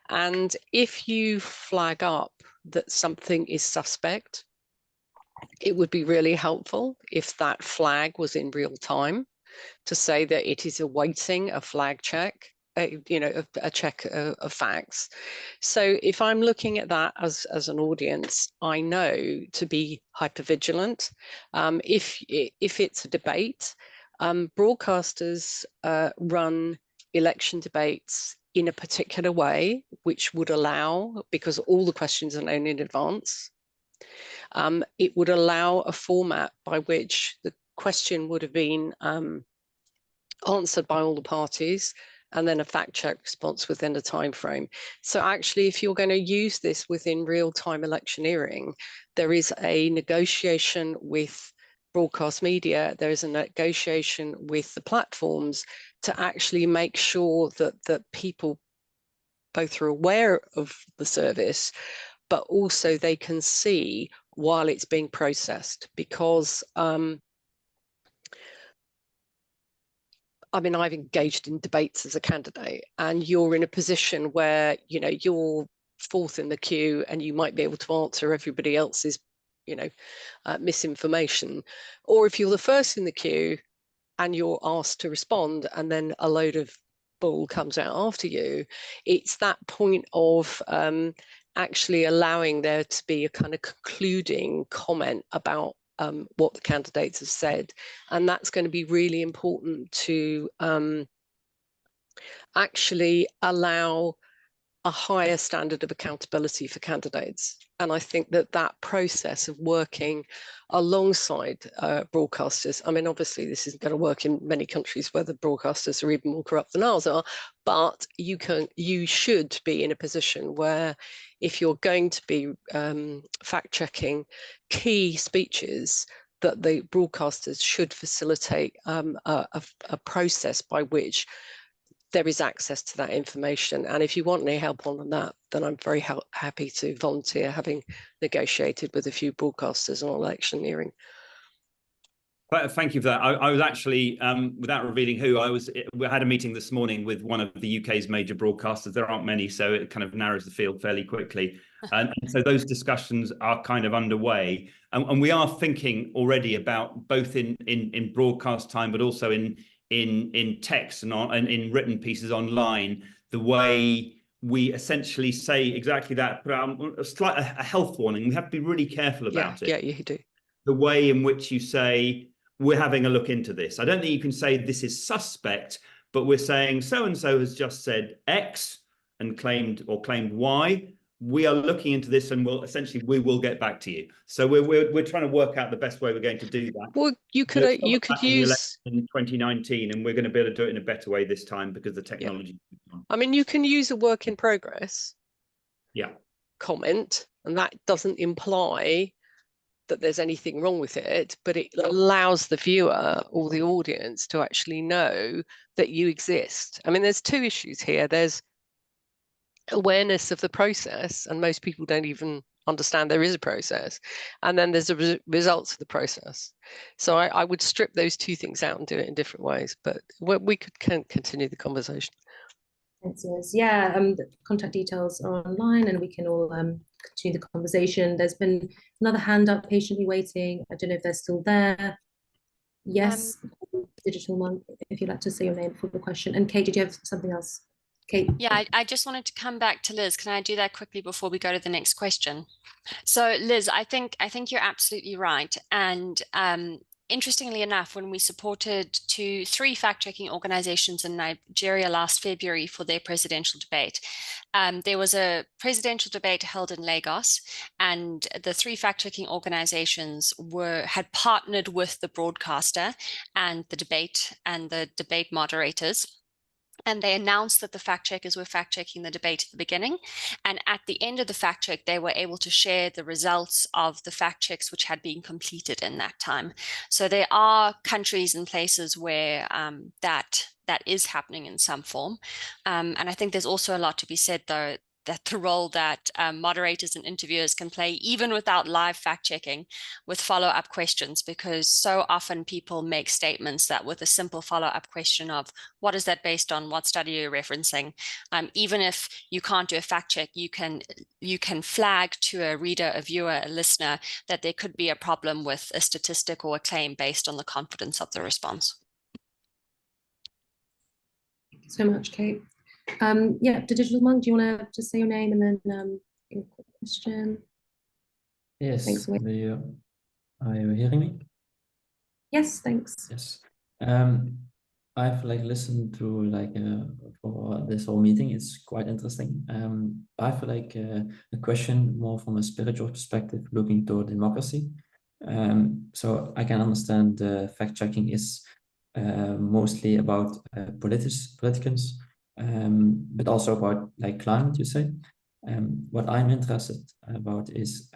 And if you flag up that something is suspect, it would be really helpful if that flag was in real time to say that it is awaiting a flag check. A check of facts. So if I'm looking at that as an audience, I know to be hypervigilant. If it's a debate, broadcasters run election debates in a particular way, which would allow, because all the questions are known in advance, it would allow a format by which the question would have been answered by all the parties, and then a fact check response within a time frame. So actually, if you're going to use this within real-time electioneering, there is a negotiation with broadcast media, there is a negotiation with the platforms to actually make sure that people both are aware of the service, but also they can see while it's being processed, because I mean, I've engaged in debates as a candidate, and you're in a position where, you know, you're fourth in the queue and you might be able to answer everybody else's, you know, misinformation. Or if you're the first in the queue and you're asked to respond and then a load of bull comes out after you, it's that point of actually allowing there to be a kind of concluding comment about what the candidates have said. And that's going to be really important to actually allow a higher standard of accountability for candidates. And I think that that process of working alongside broadcasters, I mean, obviously this isn't going to work in many countries where the broadcasters are even more corrupt than ours are, but you should be in a position where if you're going to be fact-checking key speeches, that the broadcasters should facilitate a process by which there is access to that information. And if you want any help on that, then I'm very happy to volunteer, having negotiated with a few broadcasters on electioneering. Thank you for that. I was actually, without revealing who, we had a meeting this morning with one of the UK's major broadcasters. There aren't many, so it kind of narrows the field fairly quickly. And so those discussions are kind of underway. And we are thinking already about both in broadcast time, but also in text and in written pieces online, the way we essentially say exactly that, but a health warning. We have to be really careful about it. Yeah, you do. The way in which you say, we're having a look into this. I don't think you can say this is suspect, but we're saying so-and-so has just said X and claimed Y. We are looking into this and we will get back to you. So we're trying to work out the best way we're going to do that. Well, you could use in 2019, and we're going to be able to do it in a better way this time because the technology. Yeah. I mean, you can use a work in progress. Yeah. Comment, and that doesn't imply that there's anything wrong with it, but it allows the viewer or the audience to actually know that you exist. I mean, there's two issues here. There's awareness of the process, and most people don't even understand there is a process. And then there's the results of the process. So I would strip those two things out and do it in different ways, but we could continue the conversation. Yeah, the contact details are online and we can all continue the conversation. There's been another hand up, patiently waiting. I don't know if they're still there. Yes, Digital Monk, if you'd like to say your name for the question. And Kate, did you have something else? Kate? Yeah, I just wanted to come back to Liz. Can I do that quickly before we go to the next question? So Liz, I think you're absolutely right. And interestingly enough, when we supported three fact-checking organizations in Nigeria last February for their presidential debate, there was a presidential debate held in Lagos, and the three fact-checking organizations had partnered with the broadcaster and the debate moderators. And they announced that the fact checkers were fact checking the debate at the beginning. And at the end of the fact check, they were able to share the results of the fact checks which had been completed in that time. So there are countries and places where that is happening in some form. And I think there's also a lot to be said, though, that the role that moderators and interviewers can play, even without live fact checking, with follow-up questions, because so often people make statements that with a simple follow-up question of what is that based on, what study you're referencing, even if you can't do a fact check, you can flag to a reader, a viewer, a listener that there could be a problem with a statistic or a claim based on the confidence of the response. Thank you so much, Kate. Yeah, Digital Monk, do you want to just say your name and then a quick question? Yes. Thanks. Are you hearing me? Yes, thanks. Yes. I've listened to for this whole meeting. It's quite interesting. I feel like a question more from a spiritual perspective, looking toward democracy. So I can understand fact checking is mostly about politicans. But also about climate, you say. What I'm interested about is,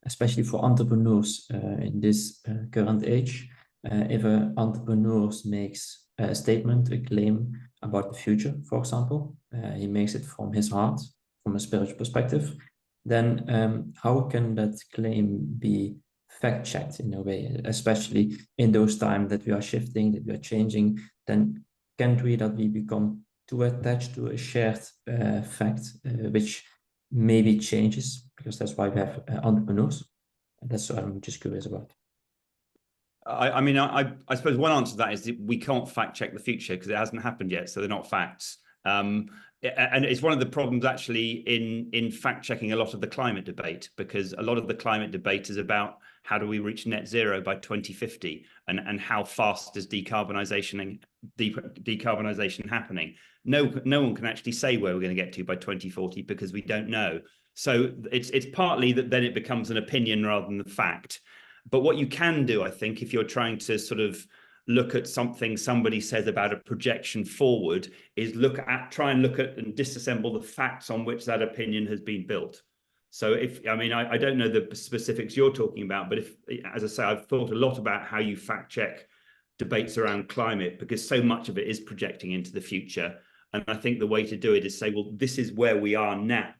especially for entrepreneurs in this current age, if an entrepreneur makes a statement, a claim about the future, for example, he makes it from his heart, from a spiritual perspective, then how can that claim be fact-checked in a way, especially in those times that we are shifting, that we are changing, then can't we that we become too attached to a shared fact, which maybe changes, because that's why we have entrepreneurs. And that's what I'm just curious about. I mean, I suppose one answer to that is that we can't fact check the future because it hasn't happened yet, so they're not facts. And it's one of the problems actually in fact checking a lot of the climate debate, because a lot of the climate debate is about how do we reach net zero by 2050, and how fast is decarbonisation happening. No one can actually say where we're going to get to by 2040 because we don't know. So it's partly that then it becomes an opinion rather than the fact. But what you can do, I think, if you're trying to sort of look at something somebody says about a projection forward, is try and look at and disassemble the facts on which that opinion has been built. So I don't know the specifics you're talking about, but as I say, I've thought a lot about how you fact check debates around climate, because so much of it is projecting into the future. And I think the way to do it is say, well, this is where we are now.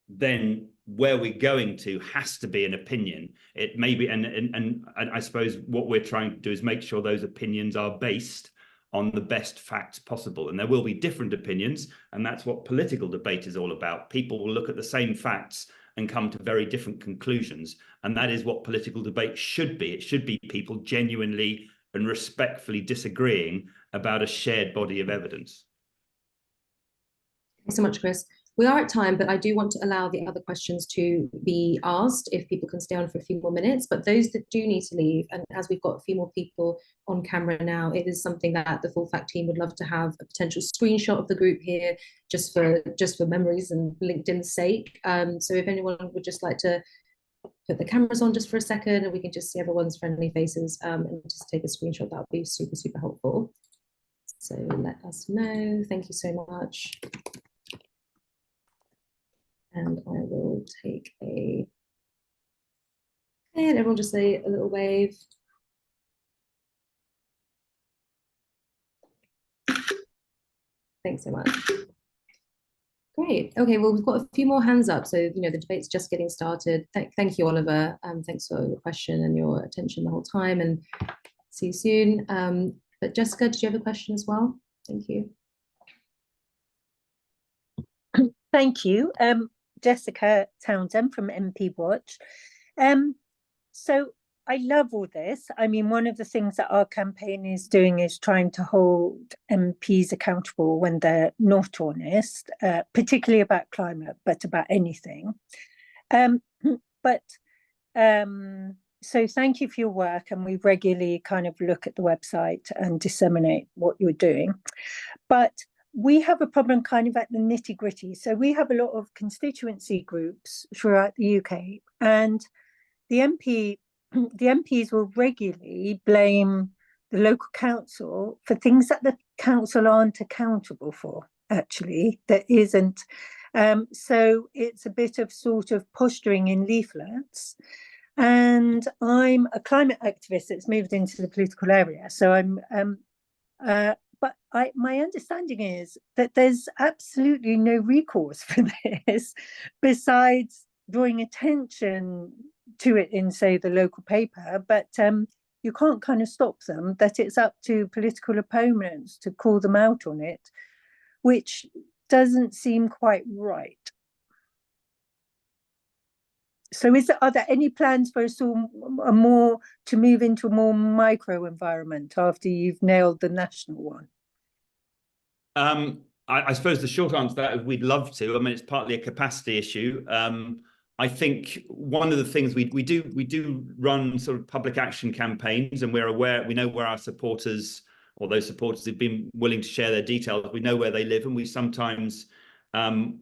Then where we're going to has to be an opinion. It may be, and I suppose what we're trying to do is make sure those opinions are based on the best facts possible. And there will be different opinions, and that's what political debate is all about. People will look at the same facts and come to very different conclusions. And that is what political debate should be. It should be people genuinely and respectfully disagreeing about a shared body of evidence. Thanks so much, Chris. We are at time, but I do want to allow the other questions to be asked if people can stay on for a few more minutes. But those that do need to leave, and as we've got a few more people on camera now, it is something that the FullFact team would love to have a potential screenshot of the group here, just for memories and LinkedIn's sake. So if anyone would just like to put the cameras on just for a second, and we can just see everyone's friendly faces, and just take a screenshot, that would be super, super helpful. So let us know. Thank you so much. And I will take and everyone just say a little wave. Thanks so much. Great. Okay, well, we've got a few more hands up. So, the debate's just getting started. Thank you, Oliver. Thanks for your question and your attention the whole time, and see you soon. But Jessica, did you have a question as well? Thank you. Thank you. Jessica Townsend from MP Watch. So I love all this. I mean, one of the things that our campaign is doing is trying to hold MPs accountable when they're not honest, particularly about climate, but about anything. So thank you for your work, and we regularly kind of look at the website and disseminate what you're doing. But we have a problem kind of at the nitty gritty. So we have a lot of constituency groups throughout the UK, and the MPs will regularly blame the local council for things that the council aren't accountable for, actually. There isn't. So it's a bit of sort of posturing in leaflets. And I'm a climate activist that's moved into the political area. So but my understanding is that there's absolutely no recourse for this besides drawing attention to it in, say, the local paper. But you can't kind of stop them, that it's up to political opponents to call them out on it, which doesn't seem quite right. So are there any plans for us to move into a more micro environment after you've nailed the national one? I suppose the short answer to that is we'd love to. I mean, it's partly a capacity issue. I think one of the things we do run sort of public action campaigns, and we know where our supporters, or those supporters who've been willing to share their details, we know where they live, and we sometimes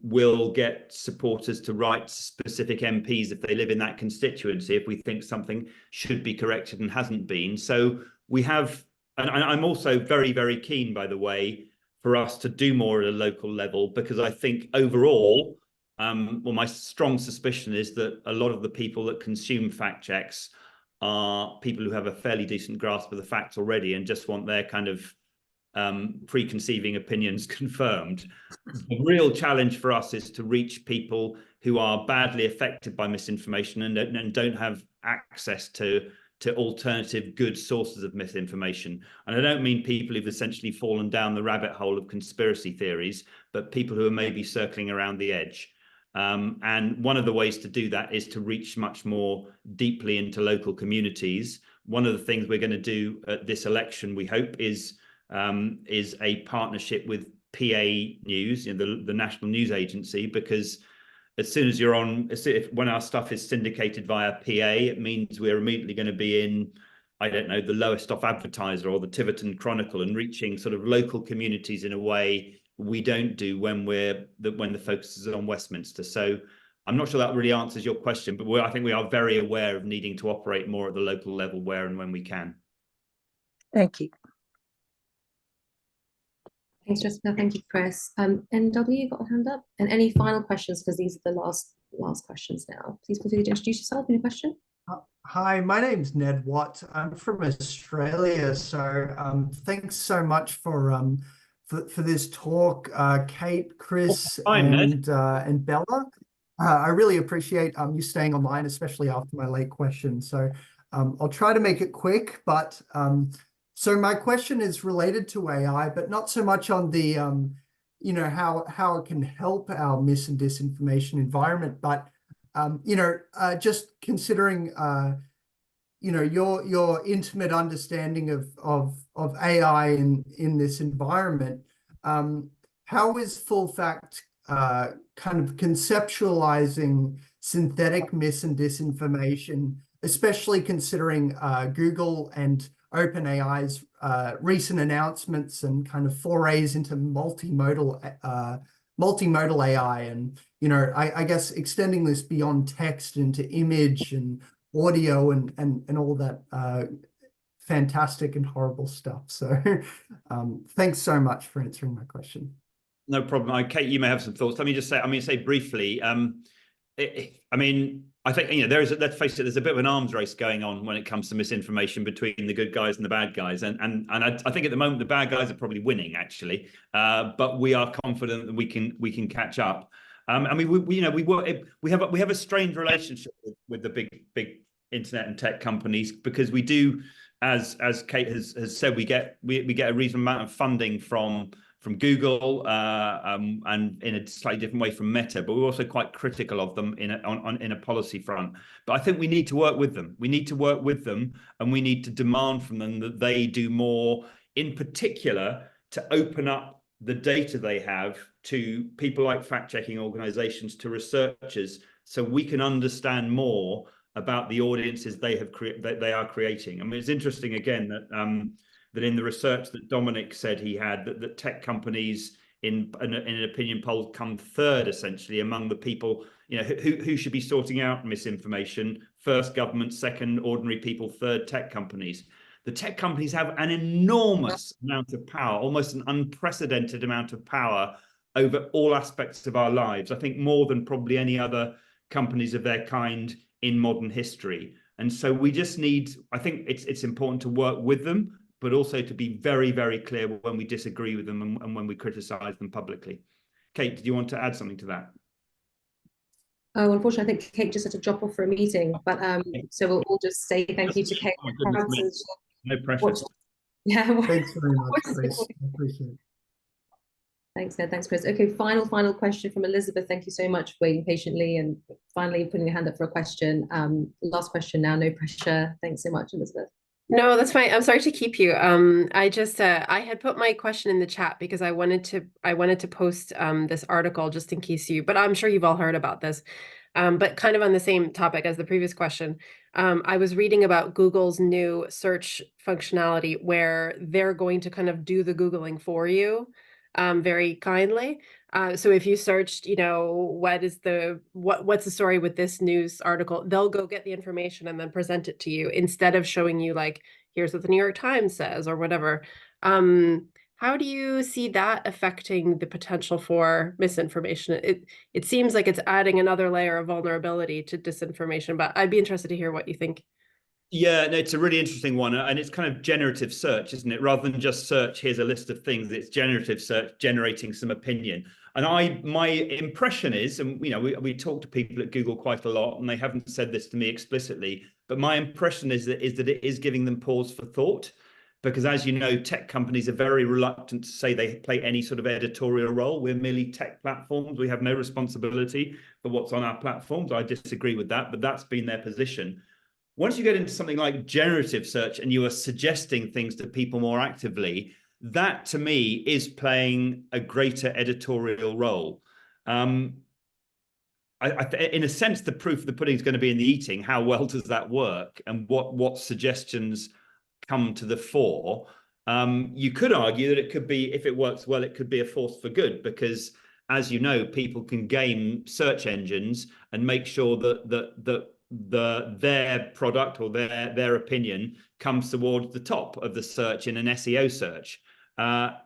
will get supporters to write specific MPs if they live in that constituency, if we think something should be corrected and hasn't been. So we have, and I'm also very, very keen, by the way, for us to do more at a local level, because I think overall, well, my strong suspicion is that a lot of the people that consume fact checks are people who have a fairly decent grasp of the facts already and just want their kind of preconceiving opinions confirmed. The real challenge for us is to reach people who are badly affected by misinformation and don't have access to to alternative good sources of misinformation. And I don't mean people who've essentially fallen down the rabbit hole of conspiracy theories, but people who are maybe circling around the edge. And one of the ways to do that is to reach much more deeply into local communities. One of the things we're going to do at this election, we hope, is a partnership with PA News, the national news agency, because as soon as you're on, when our stuff is syndicated via PA, it means we're immediately going to be in, I don't know, the Lowest Off Advertiser or the Tiverton Chronicle, and reaching sort of local communities in a way we don't do when the focus is on Westminster. So I'm not sure that really answers your question, but I think we are very aware of needing to operate more at the local level where and when we can. Thank you. Thanks, Jessica. Thank you, Chris. NW, got a hand up? And any final questions, because these are the last questions now. Please feel free to introduce yourself and your question. Hi, my name's Ned Watt. I'm from Australia. So thanks so much for this talk, Kate, Chris, and Bella. I really appreciate you staying online, especially after my late question. So I'll try to make it quick, but so my question is related to AI, but not so much on the how it can help our mis and disinformation environment, but just considering your intimate understanding of AI in this environment. How is FullFact kind of conceptualizing synthetic mis and disinformation, especially considering Google and OpenAI's recent announcements and kind of forays into multimodal AI, and I guess extending this beyond text into image and audio and all that fantastic and horrible stuff. So thanks so much for answering my question. No problem. Kate, you may have some thoughts. Let me just say, briefly, I think, let's face it, there's a bit of an arms race going on when it comes to misinformation between the good guys and the bad guys. And I think at the moment, the bad guys are probably winning, actually. But we are confident that we can catch up. We have a strange relationship with the big internet and tech companies, because we do, as Kate has said, we get a reasonable amount of funding from Google and in a slightly different way from Meta, but we're also quite critical of them in a policy front. But I think we need to work with them. We need to work with them, and we need to demand from them that they do more, in particular, to open up the data they have to people like fact-checking organizations, to researchers, so we can understand more about the audiences they are creating. I mean, it's interesting again that in the research that Dominic said he had, that tech companies in an opinion poll come third, essentially, among the people who should be sorting out misinformation. First, government; second, ordinary people; third, tech companies. The tech companies have an enormous amount of power, almost an unprecedented amount of power over all aspects of our lives. I think more than probably any other companies of their kind in modern history. And so we just need, I think it's important to work with them, but also to be very, very clear when we disagree with them and when we criticize them publicly. Kate, did you want to add something to that? Oh, unfortunately, I think Kate just had to drop off for a meeting, but so we'll all just say thank you to Kate. No pressure. Yeah. Thanks very much, Chris. I appreciate it. Thanks, Ned. Thanks, Chris. Okay, final question from Elizabeth. Thank you so much for waiting patiently and finally putting your hand up for a question. Last question now, no pressure. Thanks so much, Elizabeth. No, that's fine. I'm sorry to keep you. I just I had put my question in the chat because I wanted to post this article just in case but I'm sure you've all heard about this. But kind of on the same topic as the previous question. I was reading about Google's new search functionality where they're going to kind of do the Googling for you very kindly. So if you searched, what's the story with this news article, they'll go get the information and then present it to you instead of showing you like, here's what the New York Times says or whatever. How do you see that affecting the potential for misinformation? It seems like it's adding another layer of vulnerability to disinformation, but I'd be interested to hear what you think. Yeah, no, it's a really interesting one, and it's kind of generative search, isn't it? Rather than just search, here's a list of things, it's generative search generating some opinion. And my impression is, and we talk to people at Google quite a lot, and they haven't said this to me explicitly, but my impression is that it is giving them pause for thought. Because as you know, tech companies are very reluctant to say they play any sort of editorial role. We're merely tech platforms. We have no responsibility for what's on our platforms. I disagree with that, but that's been their position. Once you get into something like generative search and you are suggesting things to people more actively, that to me is playing a greater editorial role. In a sense, the proof of the pudding is going to be in the eating. How well does that work, and what suggestions come to the fore? You could argue that it could be, if it works well, it could be a force for good, because as you know, people can game search engines and make sure that their product or their opinion comes towards the top of the search in an SEO search.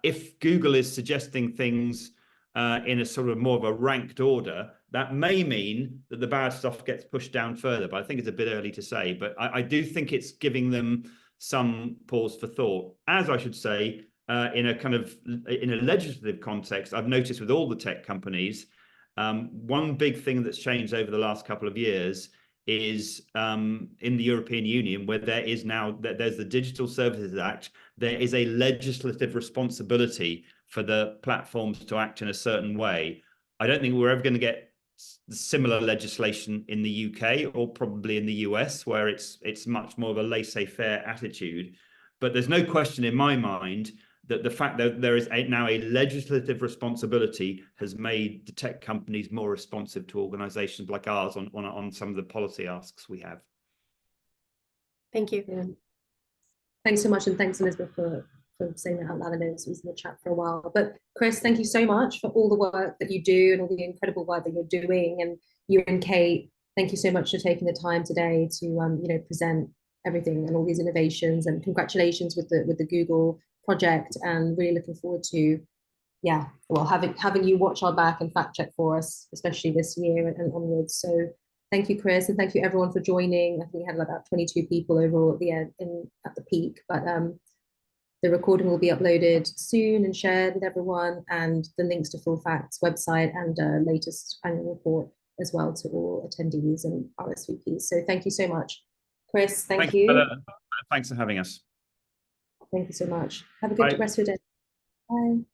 If Google is suggesting things in a sort of more of a ranked order, that may mean that the bad stuff gets pushed down further, but I think it's a bit early to say. But I do think it's giving them some pause for thought. As I should say, in a legislative context, I've noticed with all the tech companies, one big thing that's changed over the last couple of years is in the European Union, where there's the Digital Services Act, there is a legislative responsibility for the platforms to act in a certain way. I don't think we're ever going to get similar legislation in the UK or probably in the US, where it's much more of a laissez-faire attitude. But there's no question in my mind that the fact that there is now a legislative responsibility has made the tech companies more responsive to organizations like ours on some of the policy asks we have. Thank you. Yeah. Thanks so much, and thanks, Elizabeth, for saying that out loud. I know it was in the chat for a while. But Chris, thank you so much for all the work that you do and all the incredible work that you're doing. And you and Kate, thank you so much for taking the time today to present everything and all these innovations. And congratulations with the Google project. And really looking forward to, having you watch our back and fact check for us, especially this year and onwards. So thank you, Chris, and thank you everyone for joining. I think we had about 22 people overall at the end at the peak, but the recording will be uploaded soon and shared with everyone, and the links to FullFact's website and latest annual report as well to all attendees and RSVPs. So thank you so much. Chris, thank you. Thanks for having us. Thank you so much. Have a good rest of your day. Bye.